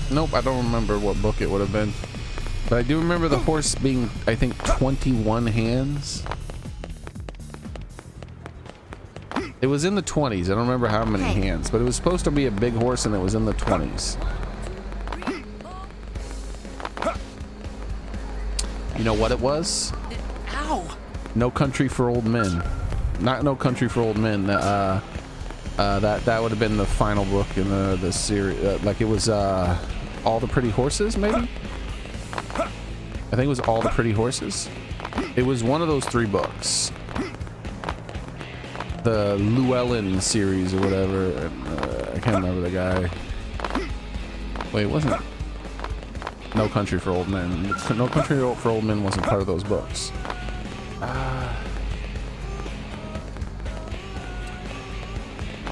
Nope, I don't remember what book it would have been. But I do remember the horse being, I think, 21 hands. It was in the 20s. I don't remember how many hands, but it was supposed to be a big horse and it was in the 20s. You know what it was? Ow! No Country for Old Men. Not No Country for Old Men. That would have been the final book in the series. Like it was All the Pretty Horses, maybe? I think it was All the Pretty Horses. It was one of those 3 books. The Llewellyn series or whatever. I can't remember the guy. Wait, it wasn't No Country for Old Men. No Country for Old Men wasn't part of those books.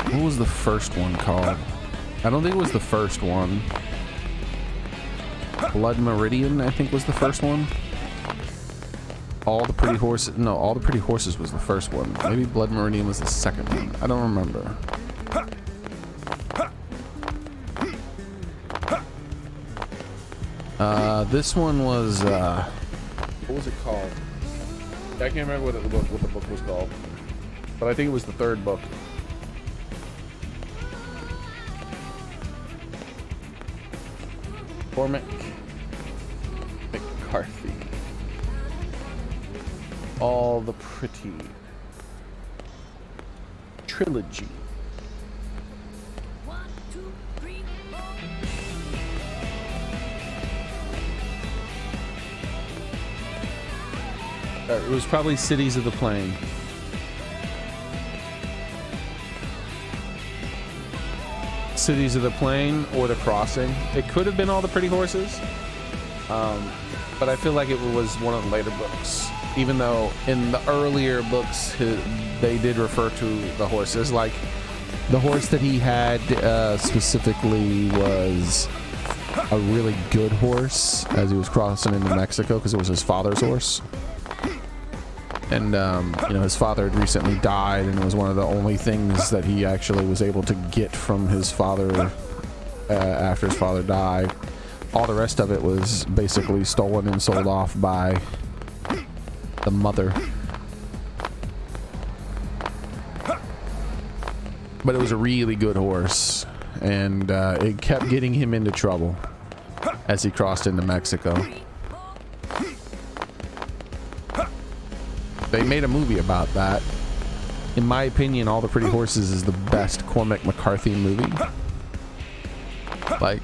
What was the first one called? I don't think it was the first one. Blood Meridian, I think, was the first one. All the Pretty Horses. No, All the Pretty Horses was the first one. Maybe Blood Meridian was the second one. I don't remember. This one was. What was it called? I can't remember what the book was called. But I think it was the third book. Cormac McCarthy. All the Pretty Trilogy. 1, 2, 3, 4. It was probably Cities of the Plain. Cities of the Plain or The Crossing. It could have been All the Pretty Horses. But I feel like it was one of the later books. Even though in the earlier books, they did refer to the horses. Like, the horse that he had specifically was a really good horse as he was crossing into Mexico because it was his father's horse. And, you know, his father had recently died, and it was one of the only things that he actually was able to get from his father after his father died. All the rest of it was basically stolen and sold off by the mother. But it was a really good horse, and it kept getting him into trouble as he crossed into Mexico. They made a movie about that. In my opinion, All the Pretty Horses is the best Cormac McCarthy movie. Like,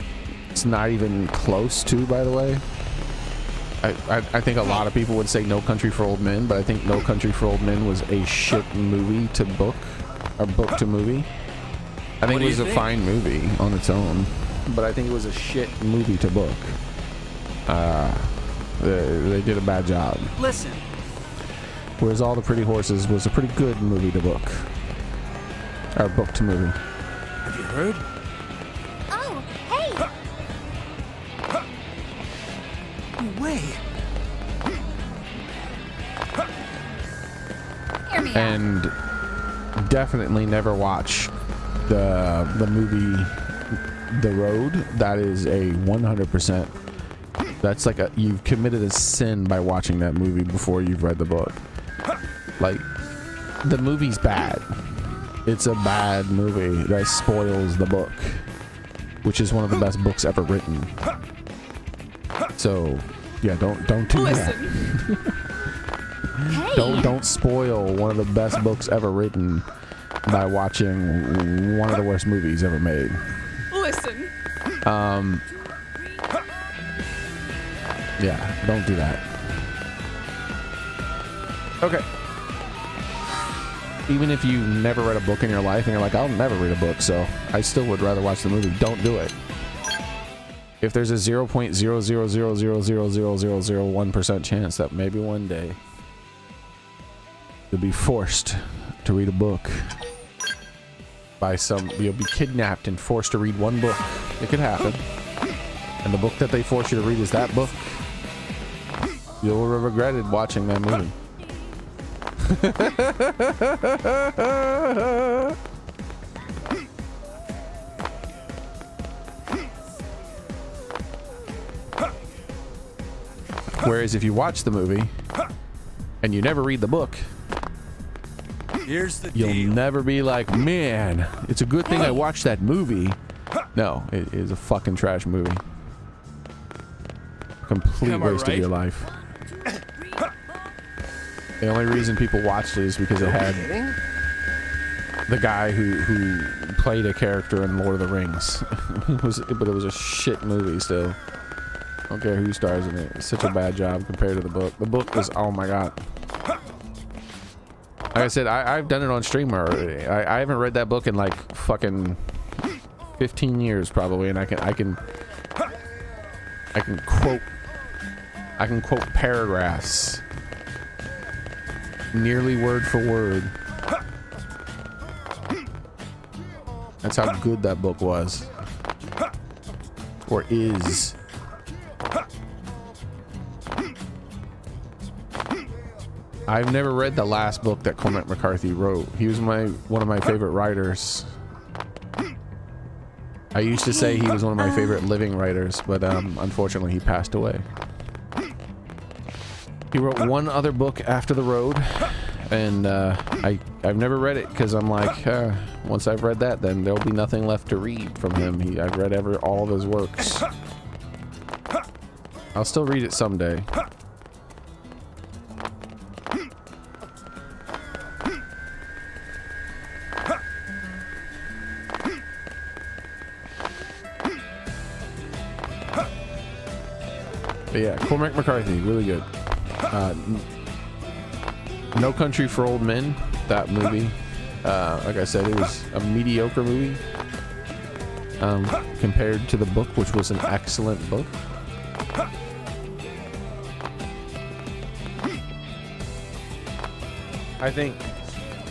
it's not even close to, by the way. I think a lot of people would say No Country for Old Men, but I think No Country for Old Men was a shit movie to book, or book to movie. I think it was a fine movie on its own, but I think it was a shit movie to book. They did a bad job. Listen. Whereas All the Pretty Horses was a pretty good movie to book. Or book to movie. Have you heard? Oh, hey! No way. Hear me out. And definitely never watch the movie The Road. That is a 100%. That's like you've committed a sin by watching that movie before you've read the book. Like, the movie's bad. It's a bad movie that spoils the book, which is one of the best books ever written. So, yeah, don't do that. Hey! Don't spoil one of the best books ever written by watching one of the worst movies ever made. Listen. Yeah, don't do that. Okay. Even if you never read a book in your life and you're like, I'll never read a book, so I still would rather watch the movie, don't do it. If there's a 0.000000001% chance that maybe one day you'll be forced to read a book by you'll be kidnapped and forced to read one book. It could happen. And the book that they force you to read is that book. You'll have regretted watching that movie. Whereas if you watch the movie and you never read the book, Here's the you'll deal. never be like, man, it's a good thing I watched that movie. No, it is a fucking trash movie. Complete Am I waste of right? your life. The only reason people watched it is because it had the guy who played a character in Lord of the Rings. But it was a shit movie still. I don't care who stars in it. It's such a bad job compared to the book. The book was, oh my god. Like I said, I've done it on stream already. I haven't read that book in like fucking 15 years probably, and I can quote paragraphs nearly word for word. That's how good that book was. Or is. I've never read the last book that Cormac McCarthy wrote. He was one of my favorite writers. I used to say he was one of my favorite living writers, but unfortunately he passed away. He wrote one other book after The Road, And I've never read it because I'm like, once I've read that, then there'll be nothing left to read from him. I've read all of his works. I'll still read it someday. But yeah, Cormac McCarthy, really good. No Country for Old Men, that movie. Like I said, it was a mediocre movie compared to the book, which was an excellent book. I think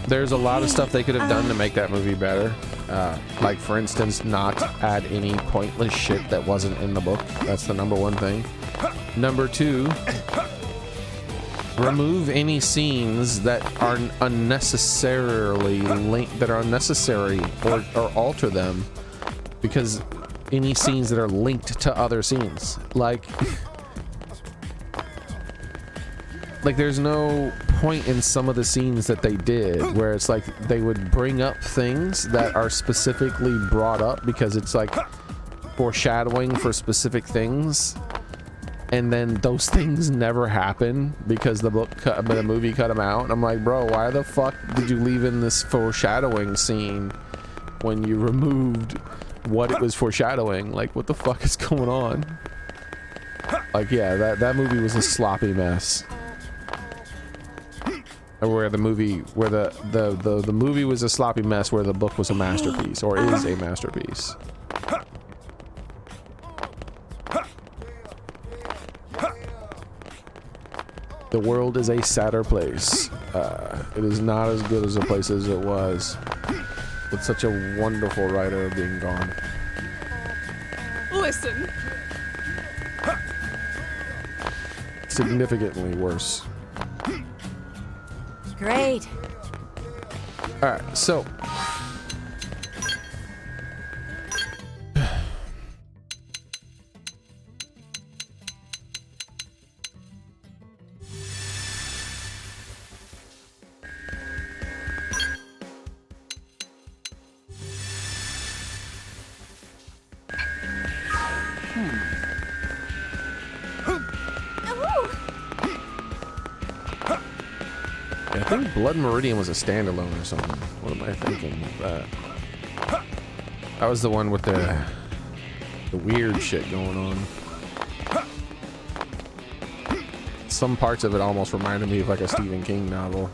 there's a lot of stuff they could have done to make that movie better. Like, for instance, not add any pointless shit that wasn't in the book. That's the number one thing. Number two, remove any scenes that are unnecessarily linked, that are unnecessary, or alter them, because any scenes that are linked to other scenes, like there's no point in some of the scenes that they did where it's like they would bring up things that are specifically brought up because it's like foreshadowing for specific things, and then those things never happen because the movie cut them out. And I'm like, bro, why the fuck did you leave in this foreshadowing scene when you removed what it was foreshadowing? Like, what the fuck is going on? Like, yeah, that movie was a sloppy mess. Where the movie was a sloppy mess, where the book was a masterpiece, or is a masterpiece. The world is a sadder place. It is not as good as a place as it was, with such a wonderful writer being gone. Listen. Significantly worse. Great. Alright, so I think Blood Meridian was a standalone or something. What am I thinking? That was the one with the weird shit going on. Some parts of it almost reminded me of like a Stephen King novel.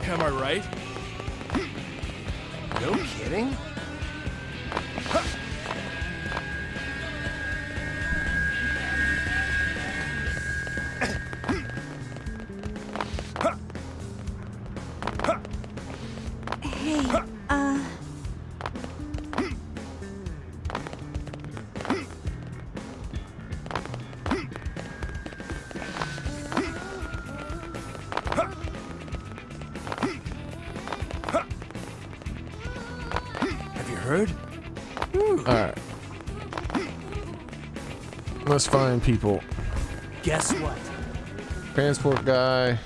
Am I right? No kidding? Alright. Let's find people. Guess what? Transport guy.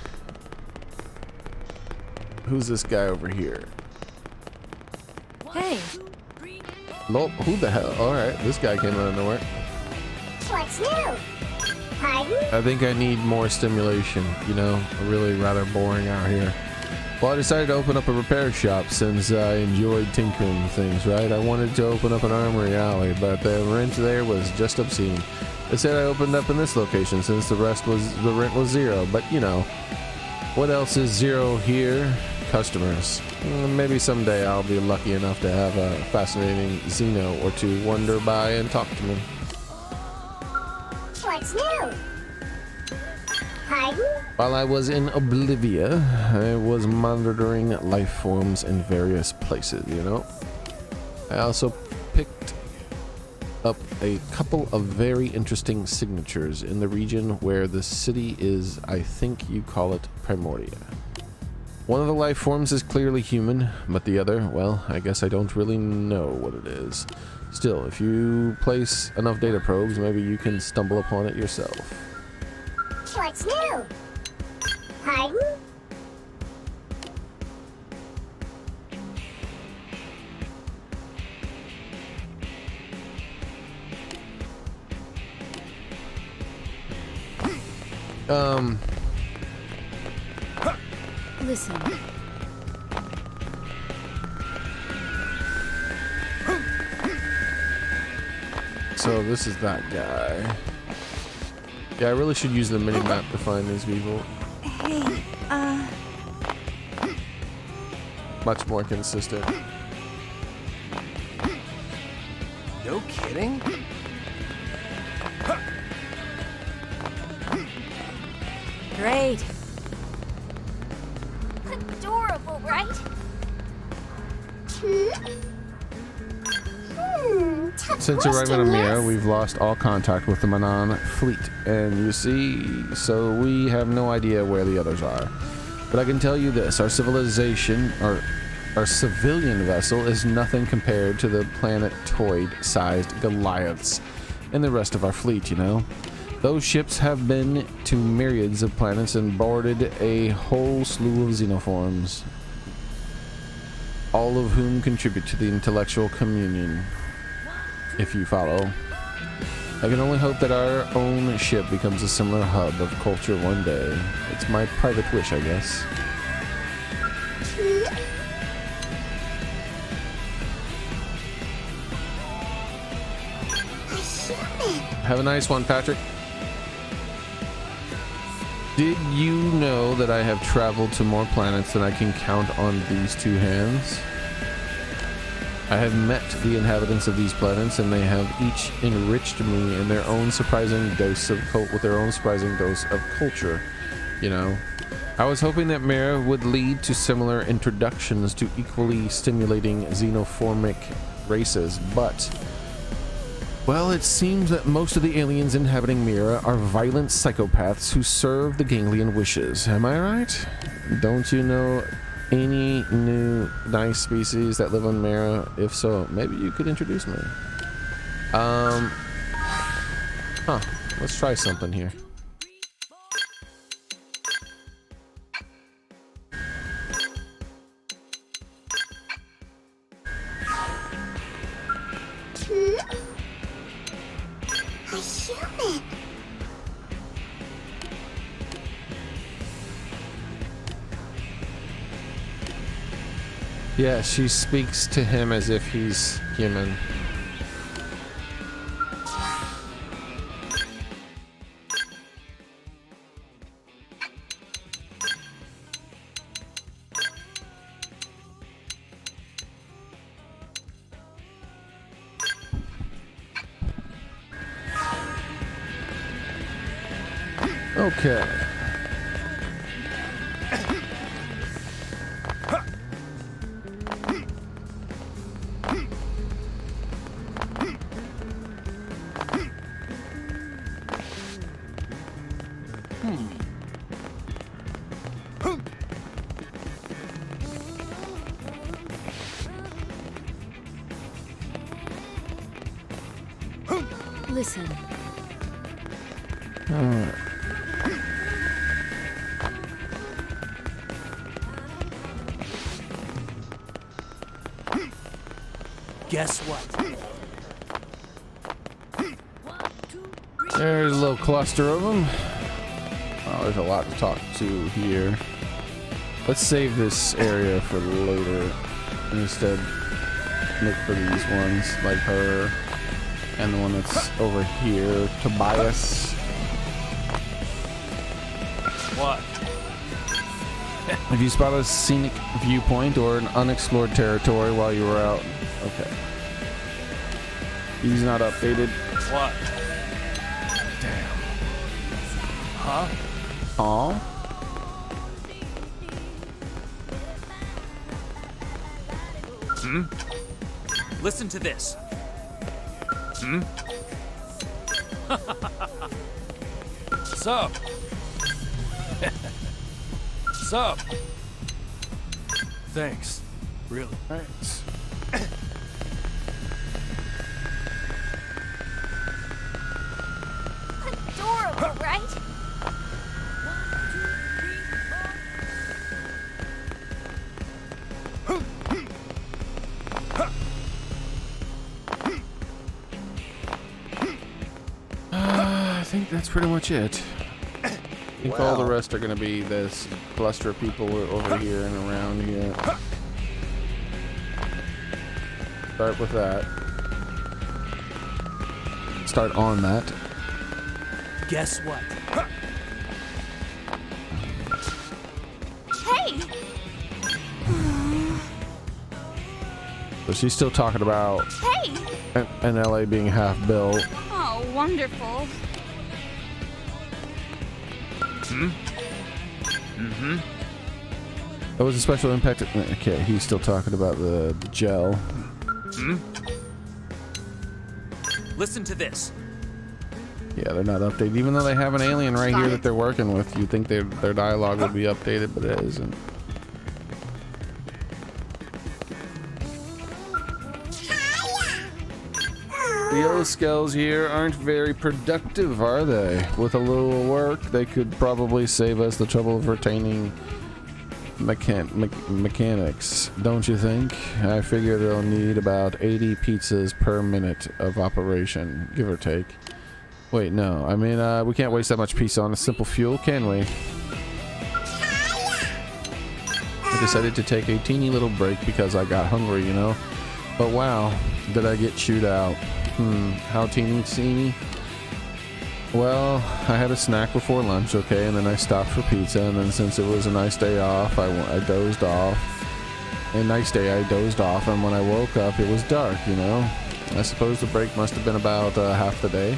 Who's this guy over here? Hey. Nope, who the hell? Alright, this guy came out of nowhere. What's new? Pardon? I think I need more stimulation, you know? Really rather boring out here. Well, I decided to open up a repair shop since I enjoyed tinkering with things, right? I wanted to open up an armory alley, but the rent there was just obscene. They said I opened up in this location since the rent was zero, but you know, what else is zero here? Customers. Maybe someday I'll be lucky enough to have a fascinating Xeno or two wander by and talk to me. What's new? Pardon? While I was in Oblivia, I was monitoring life forms in various places, you know. I also picked up a couple of very interesting signatures in the region where the city is, I think you call it Primoria. One of the life forms is clearly human, but the other, well, I guess I don't really know what it is. Still, if you place enough data probes, maybe you can stumble upon it yourself. What's new? Pardon? Listen. So this is that guy. Yeah, I really should use the mini-map to find these people. Hey, Much more consistent. No kidding? great. Adorable, right? Tough Since arriving question, on Mira, yes? we've lost all contact with the Manan fleet, and you see, so we have no idea where the others are. But I can tell you this, our civilian vessel is nothing compared to the planetoid-sized Goliaths and the rest of our fleet, you know? Those ships have been to myriads of planets and boarded a whole slew of xenoforms, all of whom contribute to the intellectual communion, if you follow. I can only hope that our own ship becomes a similar hub of culture one day. It's my private wish, I guess. Have a nice one, Patrick. Did you know that I have traveled to more planets than I can count on these two hands? I have met the inhabitants of these planets, and they have each enriched me in their own surprising dose of culture. You know, I was hoping that Mira would lead to similar introductions to equally stimulating xenoformic races, but well, it seems that most of the aliens inhabiting Mira are violent psychopaths who serve the ganglion wishes. Am I right? Don't you know any new nice species that live on Mira? If so, maybe you could introduce me. Let's try something here. A human. Yeah, she speaks to him as if he's human. Okay. Listen. Alright. Guess what? There's a little cluster of them. Oh, there's a lot to talk to here. Let's save this area for later. Instead, look for these ones, like her, and the one that's over here, Tobias. What? If you spot a scenic viewpoint or an unexplored territory while you were out, okay. He's not updated. What? Damn. Huh? Aw. Listen to this. Sup? Sup? Thanks. Really? Right. that's pretty much it. I think all the rest are gonna be this cluster of people over here and around here. Start with that. Start on that. Guess what? Hey! So she's still talking about Hey! an LA being half built. Oh, wonderful. That was a special impact. Okay, he's still talking about the gel. Listen to this. Yeah, they're not updated. Even though they have an alien right here that they're working with, you'd think their dialogue would be updated, but it isn't. The old skulls here aren't very productive, are they? With a little work, they could probably save us the trouble of retaining mechanics, don't you think? I figure they'll need about 80 pizzas per minute of operation, give or take. Wait, no. I mean, we can't waste that much pizza on a simple fuel, can we? I decided to take a teeny little break because I got hungry, you know? But wow, did I get chewed out. How teeny? Well, I had a snack before lunch, okay, and then I stopped for pizza, and then since it was a nice day off, I dozed off. A nice day, I dozed off, and when I woke up, it was dark, you know? I suppose the break must have been about half the day.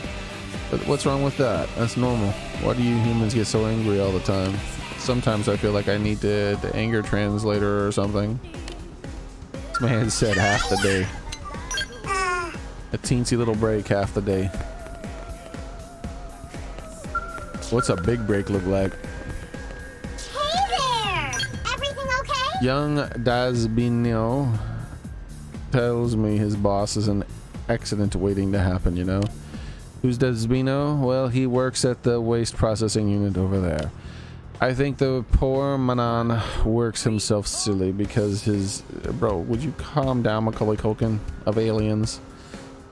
But what's wrong with that? That's normal. Why do you humans get so angry all the time? Sometimes I feel like I need the anger translator or something. This man said half the day. A teensy little break half the day. What's a big break look like? Hey there! Everything okay? Young Dasbino tells me his boss is an accident waiting to happen, you know? Who's Dasbino? Well, he works at the waste processing unit over there. I think the poor Manan works himself silly because his... Bro, would you calm down, Macaulay Culkin of Aliens?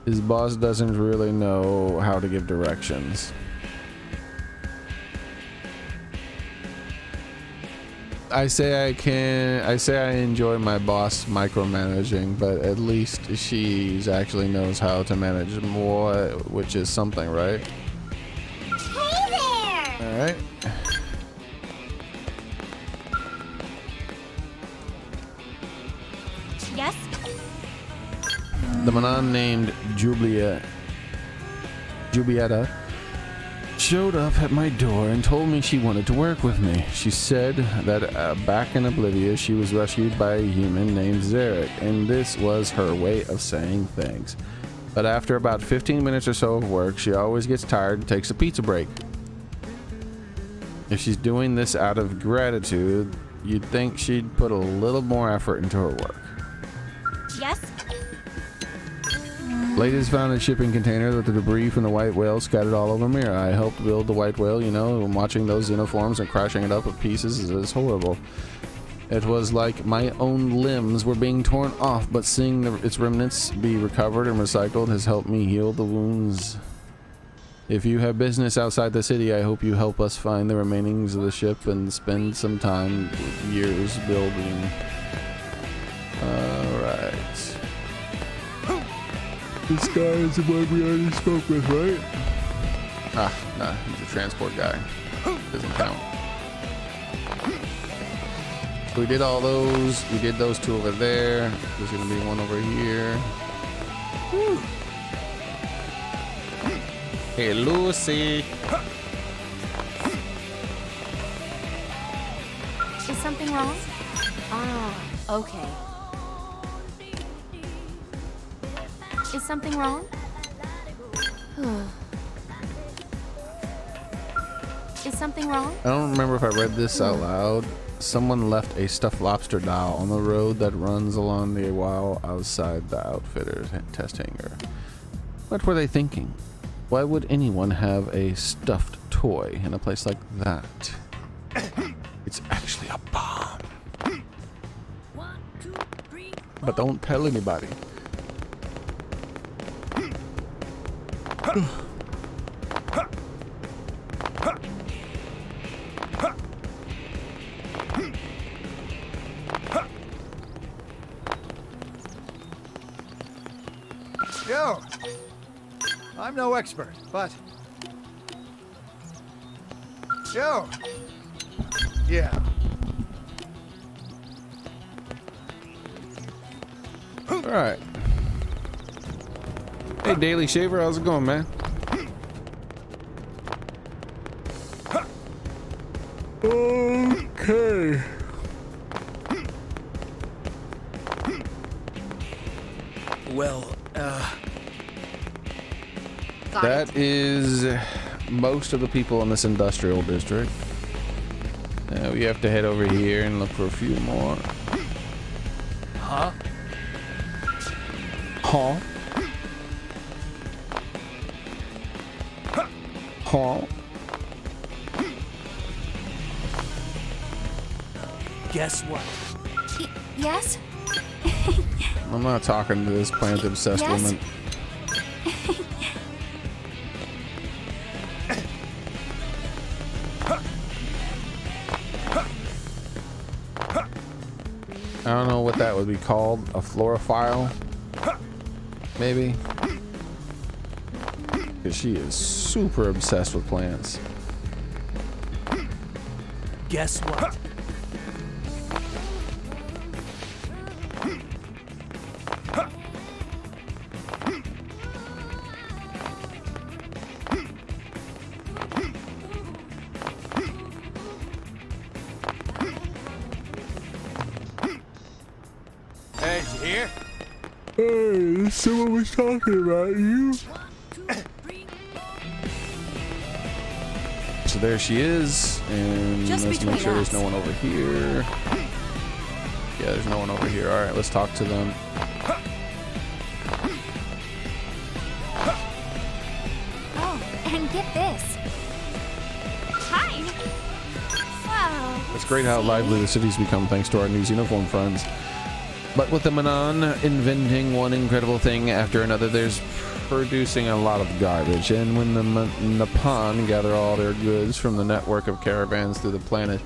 His boss doesn't really know how to give directions. I say I enjoy my boss micromanaging, but at least she actually knows how to manage more, which is something, right? Hey there! All right. Yes? The Manan named Julieta showed up at my door and told me she wanted to work with me. She said that back in Oblivia she was rescued by a human named Zarek, and this was her way of saying thanks. But after about 15 minutes or so of work, she always gets tired and takes a pizza break. If she's doing this out of gratitude, you'd think she'd put a little more effort into her work. Yes? Ladies found a shipping container with the debris from the white whale scattered all over Mira. I helped build the white whale, you know, and watching those xenoforms and crashing it up with pieces is horrible. It was like my own limbs were being torn off, but seeing its remnants be recovered and recycled has helped me heal the wounds. If you have business outside the city, I hope you help us find the remainings of the ship and spend some time, years building. Alright. This guy is the one we already spoke with, right? Ah, nah, he's a transport guy. Doesn't count. So we did all those. We did those two over there. There's gonna be one over here. Whew. Hey, Lucy. Is something wrong? Ah, okay. Is something wrong? Is something wrong? I don't remember if I read this out loud. Someone left a stuffed lobster doll on the road that runs along the wall outside the outfitter's test hangar. What were they thinking? Why would anyone have a stuffed toy in a place like that? It's actually a bomb. 1, 2, 3. But don't tell anybody. I'm no expert, but... Joe! Yeah. All right. Hey, Daily Shaver, how's it going, man? Okay. Well, Got That it. is most of the people in this industrial district. We have to head over here and look for a few more. huh? Huh? Huh? Guess what? Yes? I'm not talking to this plant obsessed Yes? woman. I don't know what that would be called. A florophile? Maybe? Because she is super obsessed with plants. Guess what? Hey, did you hear? Hey, someone was talking about you. So there she is, and Just let's make between sure there's us. no one over here. Yeah, there's no one over here. All right, let's talk to them. Oh, and get this. Hi. Wow. It's great how lively the cities become thanks to our new Xenoform friends. But with the Manon inventing one incredible thing after another, there's producing a lot of garbage. And when the Nippon gather all their goods from the network of caravans through the planet,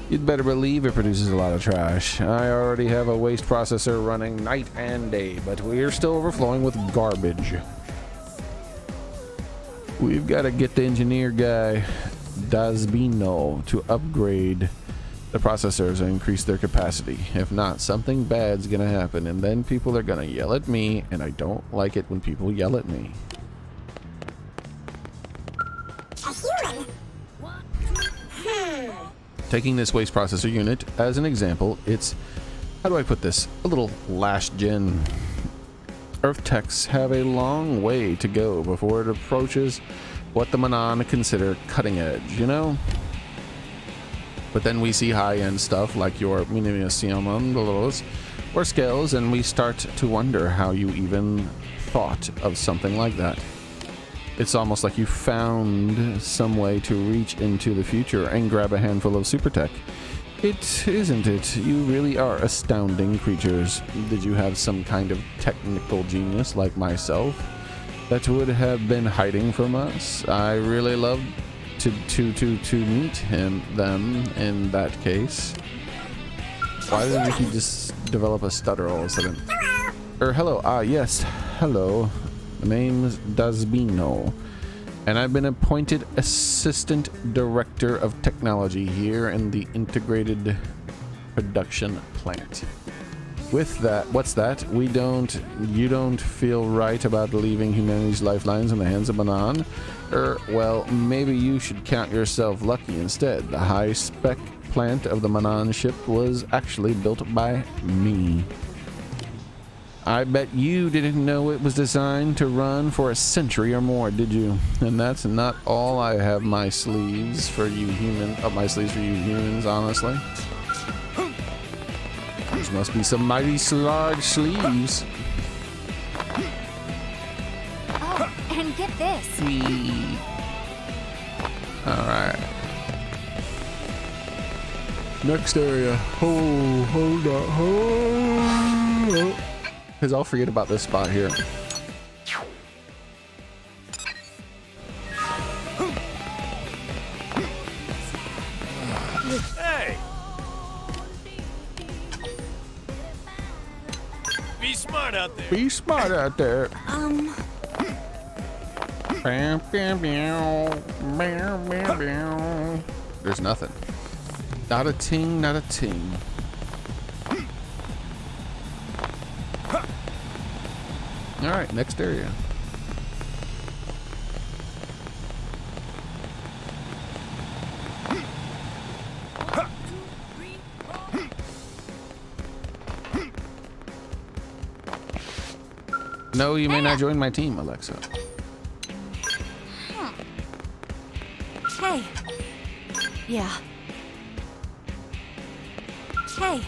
you'd better believe it produces a lot of trash. I already have a waste processor running night and day, but we're still overflowing with garbage. We've got to get the engineer guy, Dasbino, to upgrade the processors and increase their capacity. If not, something bad's gonna happen, and then people are gonna yell at me, and I don't like it when people yell at me. Taking this waste processor unit as an example, it's, how do I put this, a little last gen. Earth techs have a long way to go before it approaches what the Manon consider cutting edge, you know? But then we see high-end stuff like your Minimisium or Scales, and we start to wonder how you even thought of something like that. It's almost like you found some way to reach into the future and grab a handful of super tech. It isn't it? You really are astounding creatures. Did you have some kind of technical genius like myself that would have been hiding from us? I really love to meet them in that case. Why didn't he just develop a stutter all of a sudden? Hello, yes, hello. My name is Dasbino, and I've been appointed Assistant Director of Technology here in the Integrated Production Plant. With that, what's that? You don't feel right about leaving humanity's lifelines in the hands of Manon? Well, maybe you should count yourself lucky instead. The high-spec plant of the Manon ship was actually built by me. I bet you didn't know it was designed to run for a century or more, did you? And that's not all I have my sleeves for you humans, honestly. These must be some mighty large sleeves. Oh, and get this. Alright. Next area. Hold up. Because I'll forget about this spot here. Hey! Be smart out there. Be smart out there. There's nothing. Not a ting, not a ting. All right, next area. No, you may not join my team, Alexa. Hey. Yeah. Hey.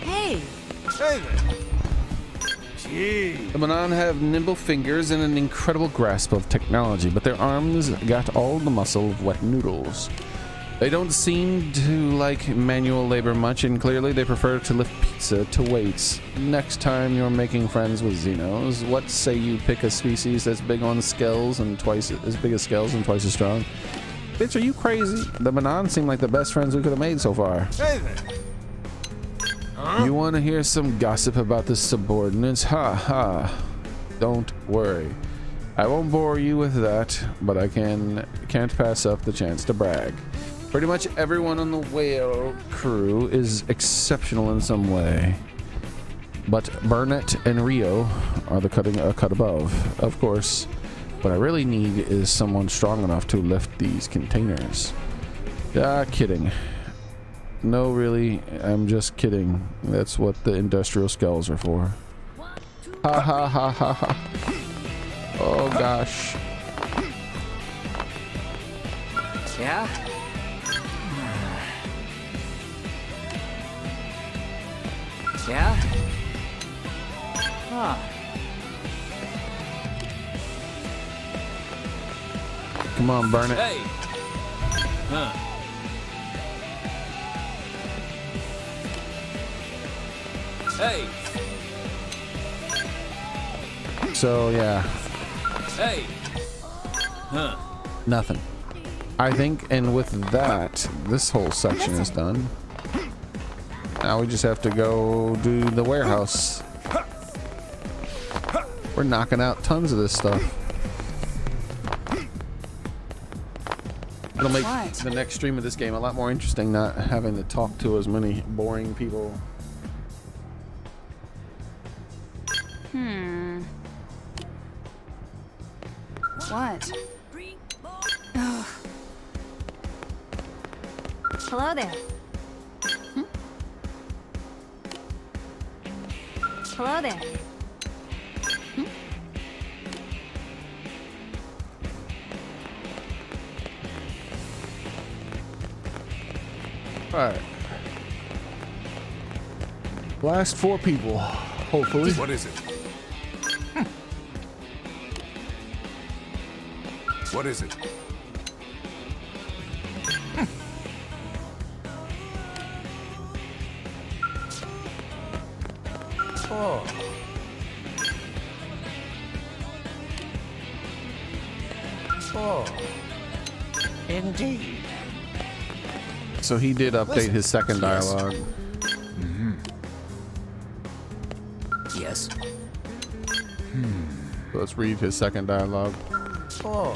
Hey. Hey there. Gee. The Manon have nimble fingers and an incredible grasp of technology, but their arms got all the muscle of wet noodles. They don't seem to like manual labor much, and clearly they prefer to lift pizza to weights. Next time you're making friends with Xenos, what say you pick a species that's big on scales and twice as big as scales and twice as strong? Bitch, are you crazy? The Manon seem like the best friends we could have made so far. Hey there. You want to hear some gossip about the subordinates? Ha ha. Don't worry. I won't bore you with that, but I can't pass up the chance to brag. Pretty much everyone on the whale crew is exceptional in some way. But Burnett and Rio are a cut above, of course. What I really need is someone strong enough to lift these containers. Ah, kidding. No, really, I'm just kidding. That's what the industrial skulls are for. Ha ha ha ha ha. Oh gosh. Yeah? Yeah? Huh. Come on, burn it. Hey. Huh. Hey. So yeah, Hey. Huh. nothing. I think, and with that, this whole section is done. Now we just have to go do the warehouse. We're knocking out tons of this stuff. It'll make the next stream of this game a lot more interesting, not having to talk to as many boring people. What? Ugh. Hello there. Hello there. Alright. Last 4 people, hopefully. What is it? What is it? Oh. Oh. Indeed. So he did update his second dialogue. Yes. So let's read his second dialogue. Oh.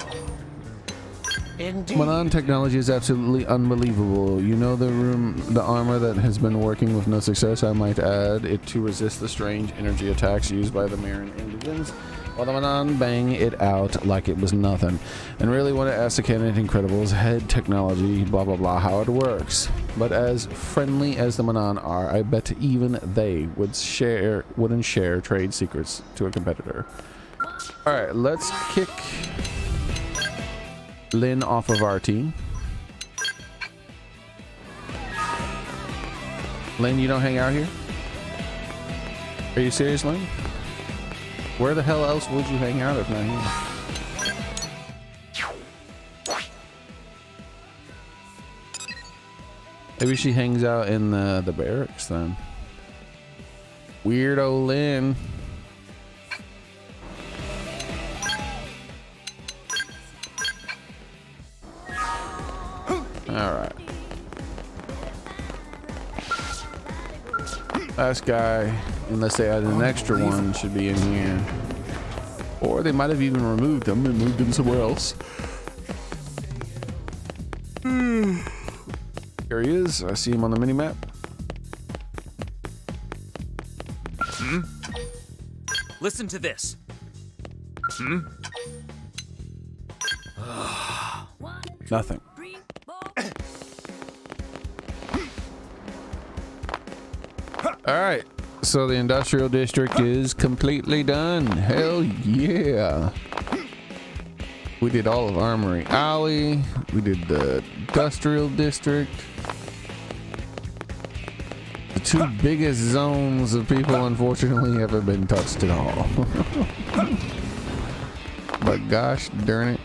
Indeed. Manon technology is absolutely unbelievable. You know the armor that has been working with no success, I might add, it to resist the strange energy attacks used by the Mirren Indians, while the Manon bang it out like it was nothing. And really want to ask the candidate Incredibles head technology, blah blah blah, how it works. But as friendly as the Manon are, I bet even they wouldn't share trade secrets to a competitor. Alright, let's kick Lynn off of our team. Lynn, you don't hang out here? Are you serious, Lynn? Where the hell else would you hang out if not here? Maybe she hangs out in the barracks then. Weirdo Lynn. All right. Last guy, unless they added an extra one, should be in here. Or they might have even removed them and moved them somewhere else. Here he is. I see him on the mini-map. Listen to this. Nothing. All right. So the industrial district is completely done. Hell yeah. We did all of Armory Alley. We did the industrial district. The two biggest zones of people, unfortunately, haven't been touched at all. But gosh darn it,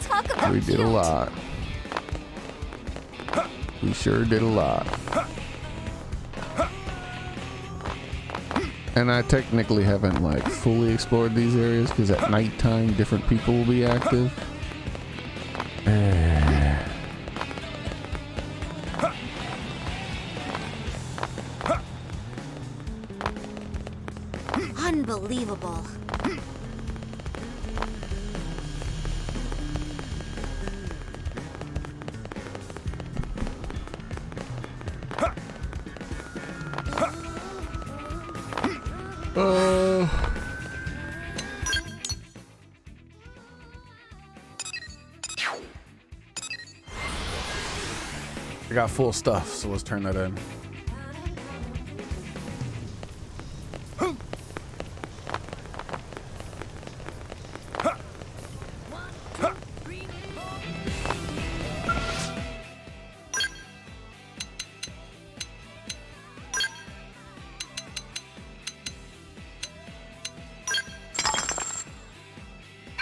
Talk about we did a lot. We sure did a lot. And I technically haven't like fully explored these areas because at nighttime different people will be active. Unbelievable. I got full stuff, so let's turn that in.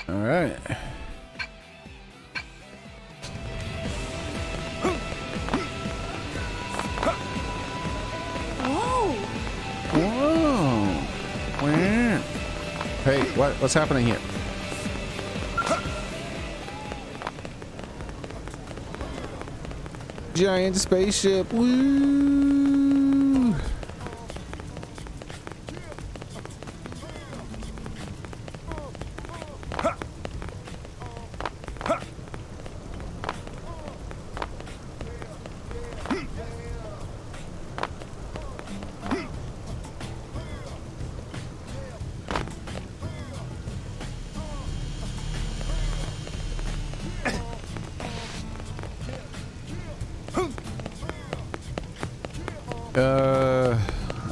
All right. Hey, what's happening here? Giant spaceship. Woo!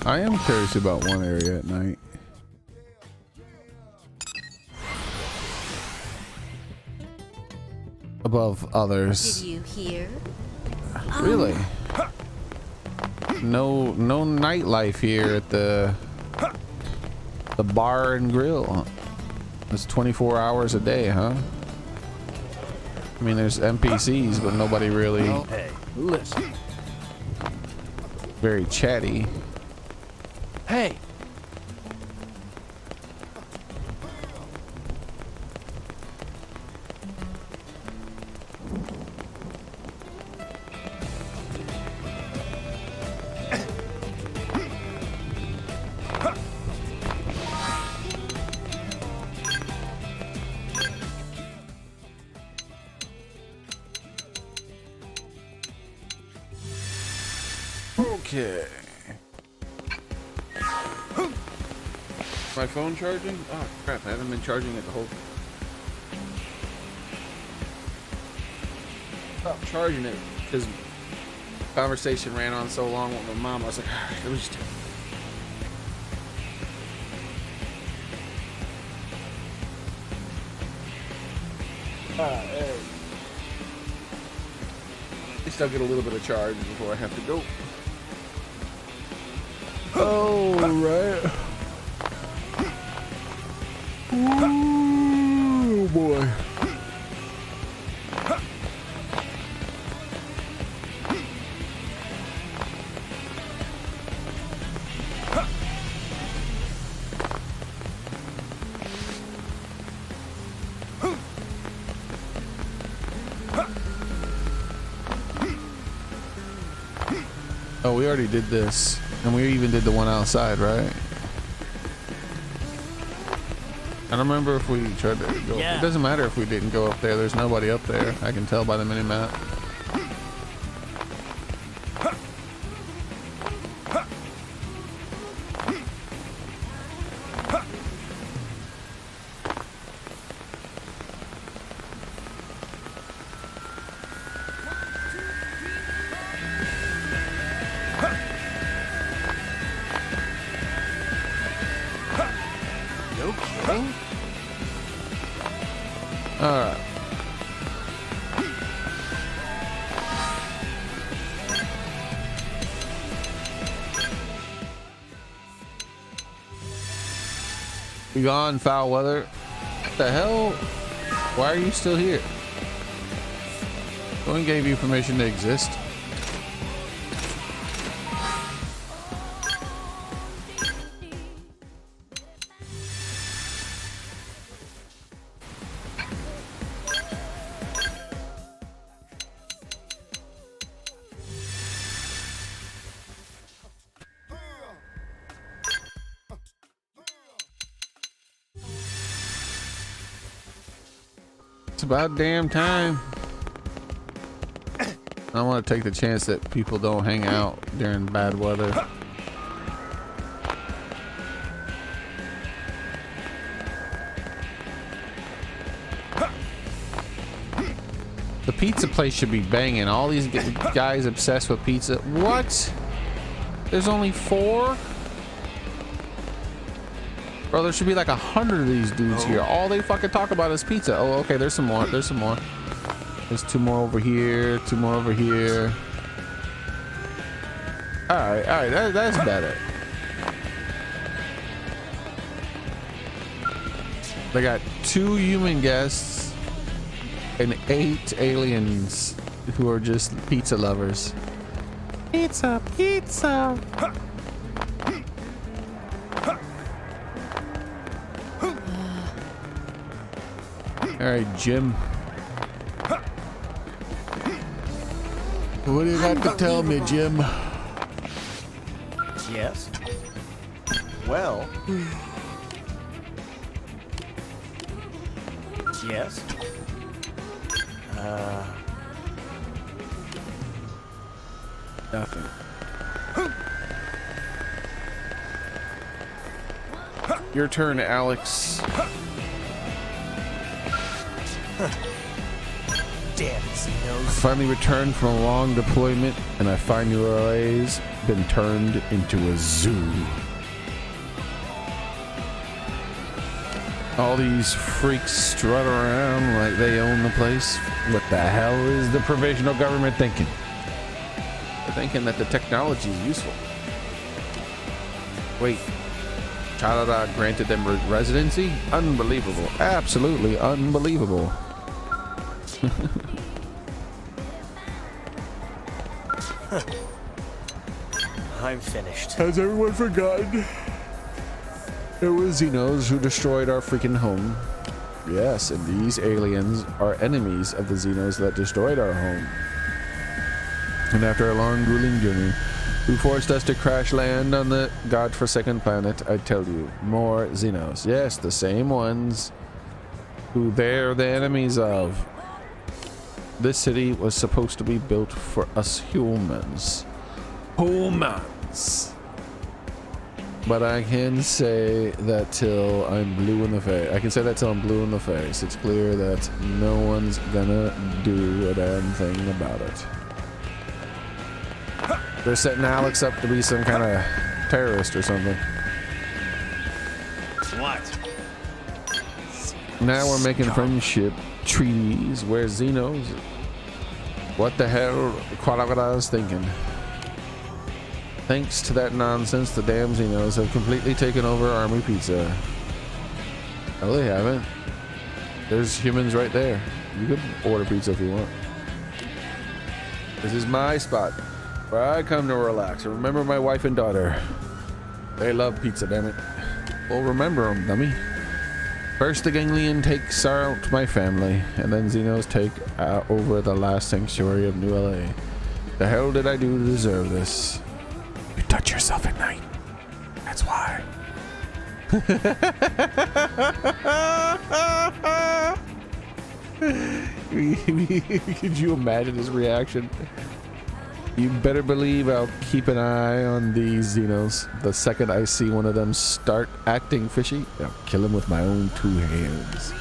I am curious about one area at night. Above others. Did you hear? Really? No nightlife here at the bar and grill. It's 24 hours a day, huh? I mean, there's NPCs, but nobody really Hey, listen. very chatty. Hey! Okay. My phone charging? Oh crap, I haven't been charging it the whole time. Stopped charging it because conversation ran on so long with my mom. I was like, alright, let me just hey. At least I'll get a little bit of charge before I have to go. Oh, right. Oh boy. Oh, we already did this. And we even did the one outside, right? I don't remember if we tried to go. Yeah. It doesn't matter if we didn't go up there. There's nobody up there. I can tell by the mini map. No kidding? All right. You gone, foul weather? What the hell? Why are you still here? No one gave you permission to exist. It's about damn time. I want to take the chance that people don't hang out during bad weather. The pizza place should be banging. All these guys obsessed with pizza. What? There's only 4? Bro, there should be like 100 of these dudes here. All they fucking talk about is pizza. Oh, okay, there's some more. There's some more. There's 2 more over here. 2 more over here. All right, that's better. They got 2 human guests and 8 aliens who are just pizza lovers. Pizza, pizza. All right, Jim. What do you got to tell me, Jim? Yes. Well. Yes. Nothing. Your turn, Alex. Damn Xenos. Finally returned from a long deployment, and I find your LA's been turned into a zoo. All these freaks strut around like they own the place. What the hell is the provisional government thinking? They're thinking that the technology is useful. Wait, Canada granted them residency? Unbelievable. Absolutely unbelievable. I'm finished. Has everyone forgotten? It was Xenos who destroyed our freaking home. Yes, and these aliens are enemies of the Xenos that destroyed our home. And after a long, grueling journey, who forced us to crash land on the godforsaken planet, I tell you, more Xenos. Yes, the same ones who they're the enemies of. This city was supposed to be built for us humans. Humans. But I can say that till I'm blue in the face. I can say that till I'm blue in the face. It's clear that no one's gonna do a damn thing about it. They're setting Alex up to be some kind of terrorist or something. What? Now we're making friendship treaties where Xenos. What the hell? What I was thinking. Thanks to that nonsense, the damn Xenos have completely taken over Army Pizza. No, they haven't. There's humans right there. You could order pizza if you want. This is my spot, where I come to relax and remember my wife and daughter. They love pizza, damn it. Well, remember them, dummy. First, the Ganglion takes out my family, and then Xenos take over the last sanctuary of New LA. The hell did I do to deserve this? touch yourself at night. That's why. Could you imagine his reaction? You better believe I'll keep an eye on these Xenos. The second I see one of them start acting fishy, I'll kill him with my own 2 hands.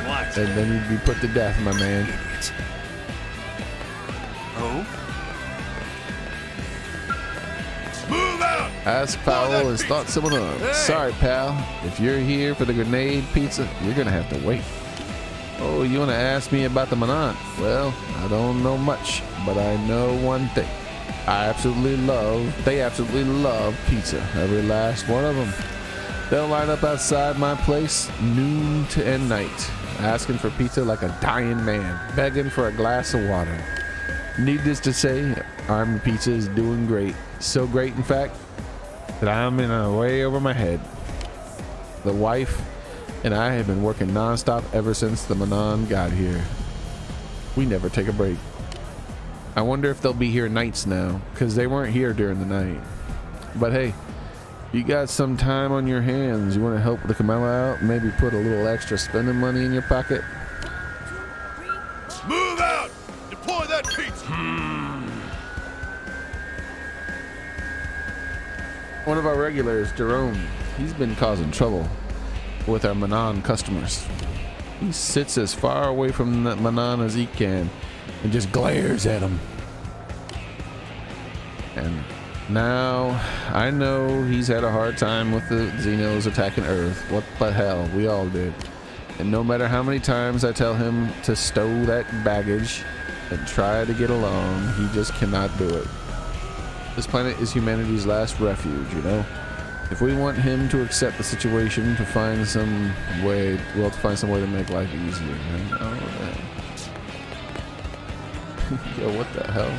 What? And then you'd be put to death, my man. Oh? Move out! Ask Powell has thought someone up. Hey. Sorry, pal. If you're here for the grenade pizza, you're gonna have to wait. Oh, you wanna ask me about the Manant? Well, I don't know much, but I know one thing. They absolutely love pizza. Every last one of them. They'll line up outside my place noon to end night, asking for pizza like a dying man, begging for a glass of water. Needless to say, Army Pizza is doing great. So great, in fact, that I'm in a way over my head. The wife and I have been working nonstop ever since the Manon got here. We never take a break. I wonder if they'll be here nights now, because they weren't here during the night. But hey, you got some time on your hands. You want to help the Camella out? Maybe put a little extra spending money in your pocket? Move out! Deploy that pizza! One of our regulars, Jerome, he's been causing trouble with our Manon customers. He sits as far away from that Manon as he can and just glares at them. And now I know he's had a hard time with the Xenos attacking Earth. What the hell, we all did. And no matter how many times I tell him to stow that baggage and try to get along, he just cannot do it. This planet is humanity's last refuge, you know? If we want him to accept the situation, to find some way, well, to find some way to make life easier. Right? Oh, man. Yo, what the hell?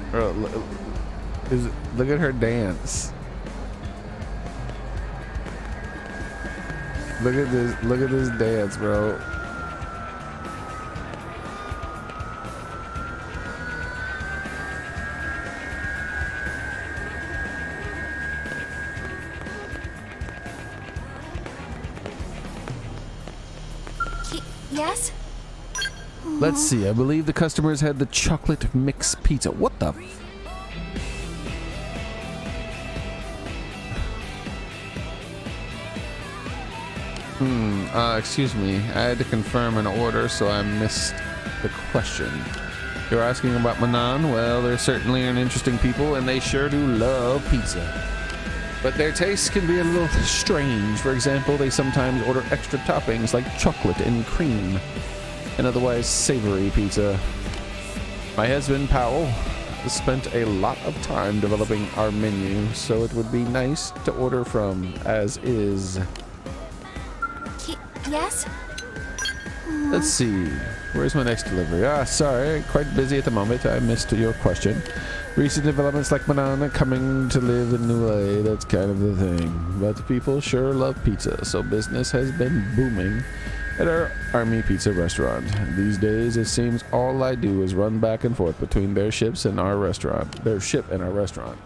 Bro, look at her dance. Look at this dance, bro. Yes? Let's see. I believe the customers had the chocolate mix pizza. What the? Excuse me. I had to confirm an order, so I missed the question. You're asking about Manon? Well, they're certainly an interesting people, and they sure do love pizza. But their tastes can be a little strange. For example, they sometimes order extra toppings like chocolate and cream, and otherwise savory pizza. My husband, Powell, spent a lot of time developing our menu, so it would be nice to order from as is. Yes? Let's see. Where's my next delivery? Sorry, quite busy at the moment. I missed your question. Recent developments like Banana coming to live in New LA, that's kind of the thing. But the people sure love pizza, so business has been booming at our Army Pizza restaurant. These days, it seems all I do is run back and forth between their ships and our restaurant. Their ship and our restaurant.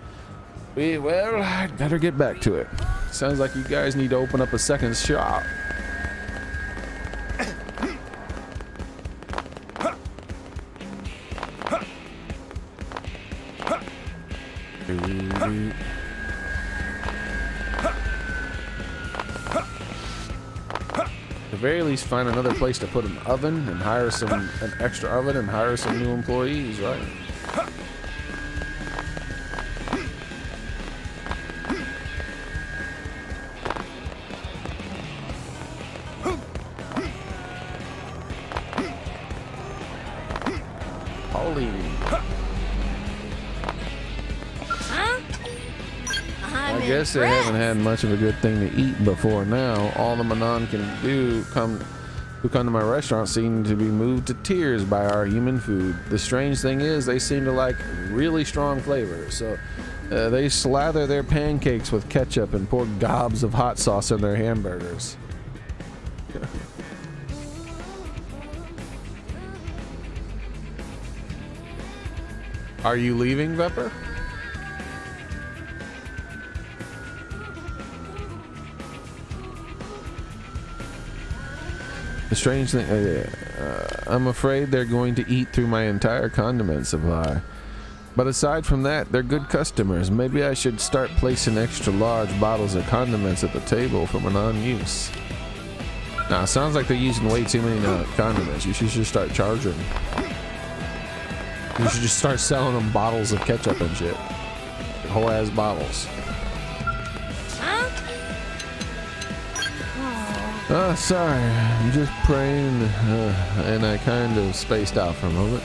Well, I'd better get back to it. Sounds like you guys need to open up a second shop. At the very least, find another place to put an oven and hire an extra oven and hire some new employees, right? Holy. I guess they haven't had much of a good thing to eat before now. All the Manon can do who come to my restaurant seem to be moved to tears by our human food. The strange thing is they seem to like really strong flavors. So They slather their pancakes with ketchup and pour gobs of hot sauce in their hamburgers. Are you leaving, Vepper? The strange thing, I'm afraid they're going to eat through my entire condiment supply. But aside from that, they're good customers. Maybe I should start placing extra large bottles of condiments at the table for my non-use. Nah, sounds like they're using way too many condiments. You should just start charging. You should just start selling them bottles of ketchup and shit. Whole ass bottles. Oh, sorry. I'm just praying, and I kind of spaced out for a moment.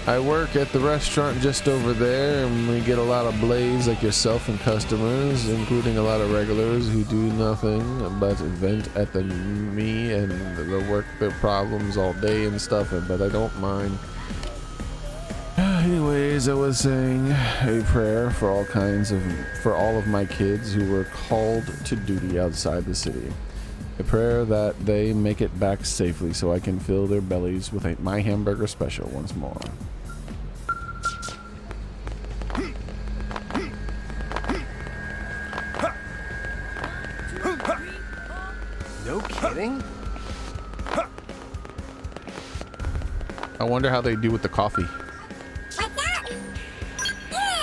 I work at the restaurant just over there, and we get a lot of blades like yourself and customers, including a lot of regulars who do nothing but vent at me and the work their problems all day and stuff, but I don't mind. Anyways, I was saying a prayer for all of my kids who were called to duty outside the city. A prayer that they make it back safely so I can fill their bellies with my hamburger special once more. No kidding? I wonder how they do with the coffee.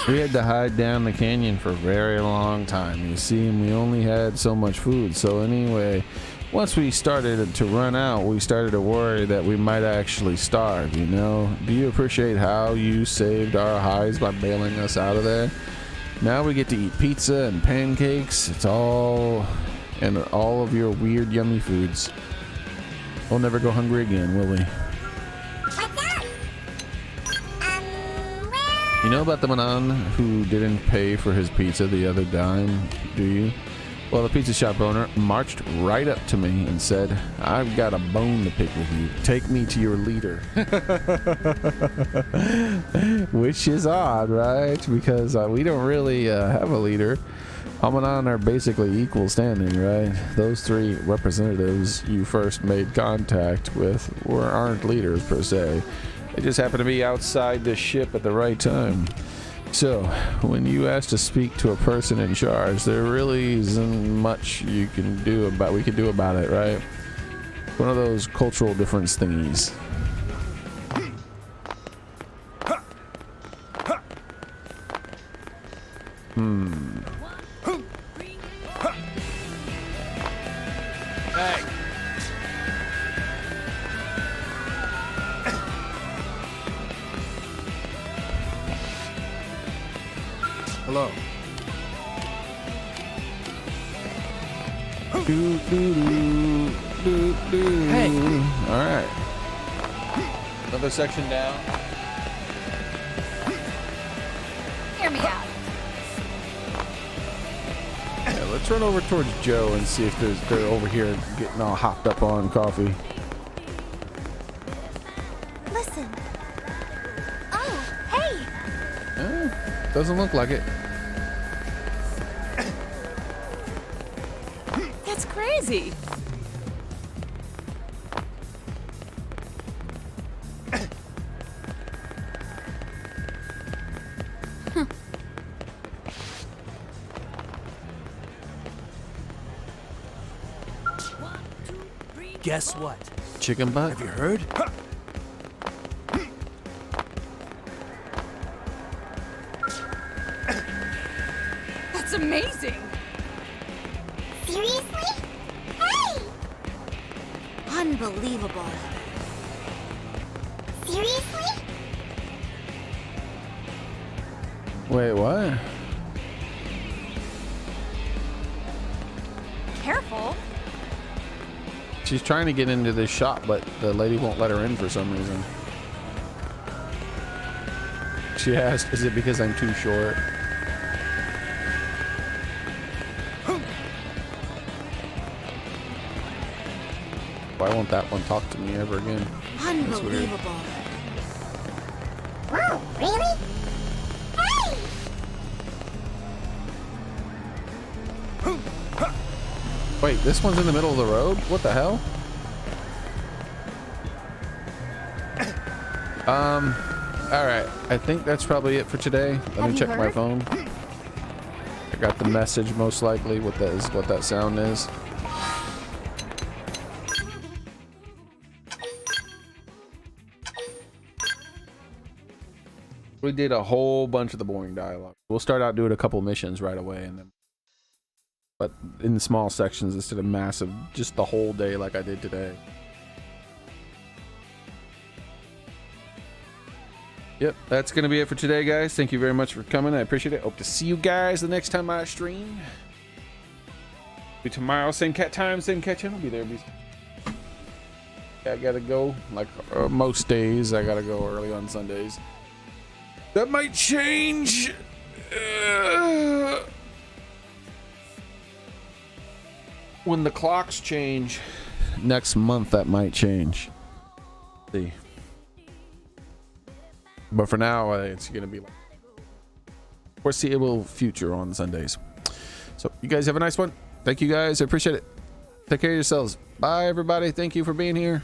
We had to hide down the canyon for a very long time, you see, and we only had so much food. So anyway, once we started to run out, we started to worry that we might actually starve, you know? Do you appreciate how you saved our hides by bailing us out of there? Now we get to eat pizza and pancakes. It's all of your weird yummy foods. We'll never go hungry again, will we? You know about the man who didn't pay for his pizza the other dime, do you? Well, the pizza shop owner marched right up to me and said, "I've got a bone to pick with you. Take me to your leader." Which is odd, right? Because we don't really have a leader. Amanon are basically equal standing, right? Those three representatives you first made contact with aren't leaders per se. They just happen to be outside the ship at the right time. So, when you ask to speak to a person in charge, there really isn't much we can do about it, right? One of those cultural difference thingies. Hey. Hello. Hey. All right. Another section down. Hear me out. Yeah, let's run over towards Joe and see if they're over here getting all hopped up on coffee. Listen. Oh, hey. Doesn't look like it. That's crazy. Guess what? Chicken butt? Have you heard? That's amazing. Seriously? Hey! Unbelievable. Seriously? Wait, what? Careful. She's trying to get into this shop, but the lady won't let her in for some reason. She asked, "Is it because I'm too short?" Why won't that one talk to me ever again? That's weird. Unbelievable. Wow, really? Hey! Wait, this one's in the middle of the road? What the hell? Alright. I think that's probably it for today. Let me check my phone. I got the message most likely what that sound is. We did a whole bunch of the boring dialogue. We'll start out doing a couple missions right away, and then, but in small sections instead of massive, just the whole day like I did today. Yep, that's gonna be it for today, guys. Thank you very much for coming. I appreciate it. Hope to see you guys the next time I stream. Be tomorrow, same cat time, same cat channel. Be there. I gotta go. Like most days, I gotta go early on Sundays. That might change. When the clocks change next month, that might change. See. But for now, it's gonna be like foreseeable future on Sundays. So you guys have a nice one. Thank you guys. I appreciate it. Take care of yourselves. Bye, everybody. Thank you for being here.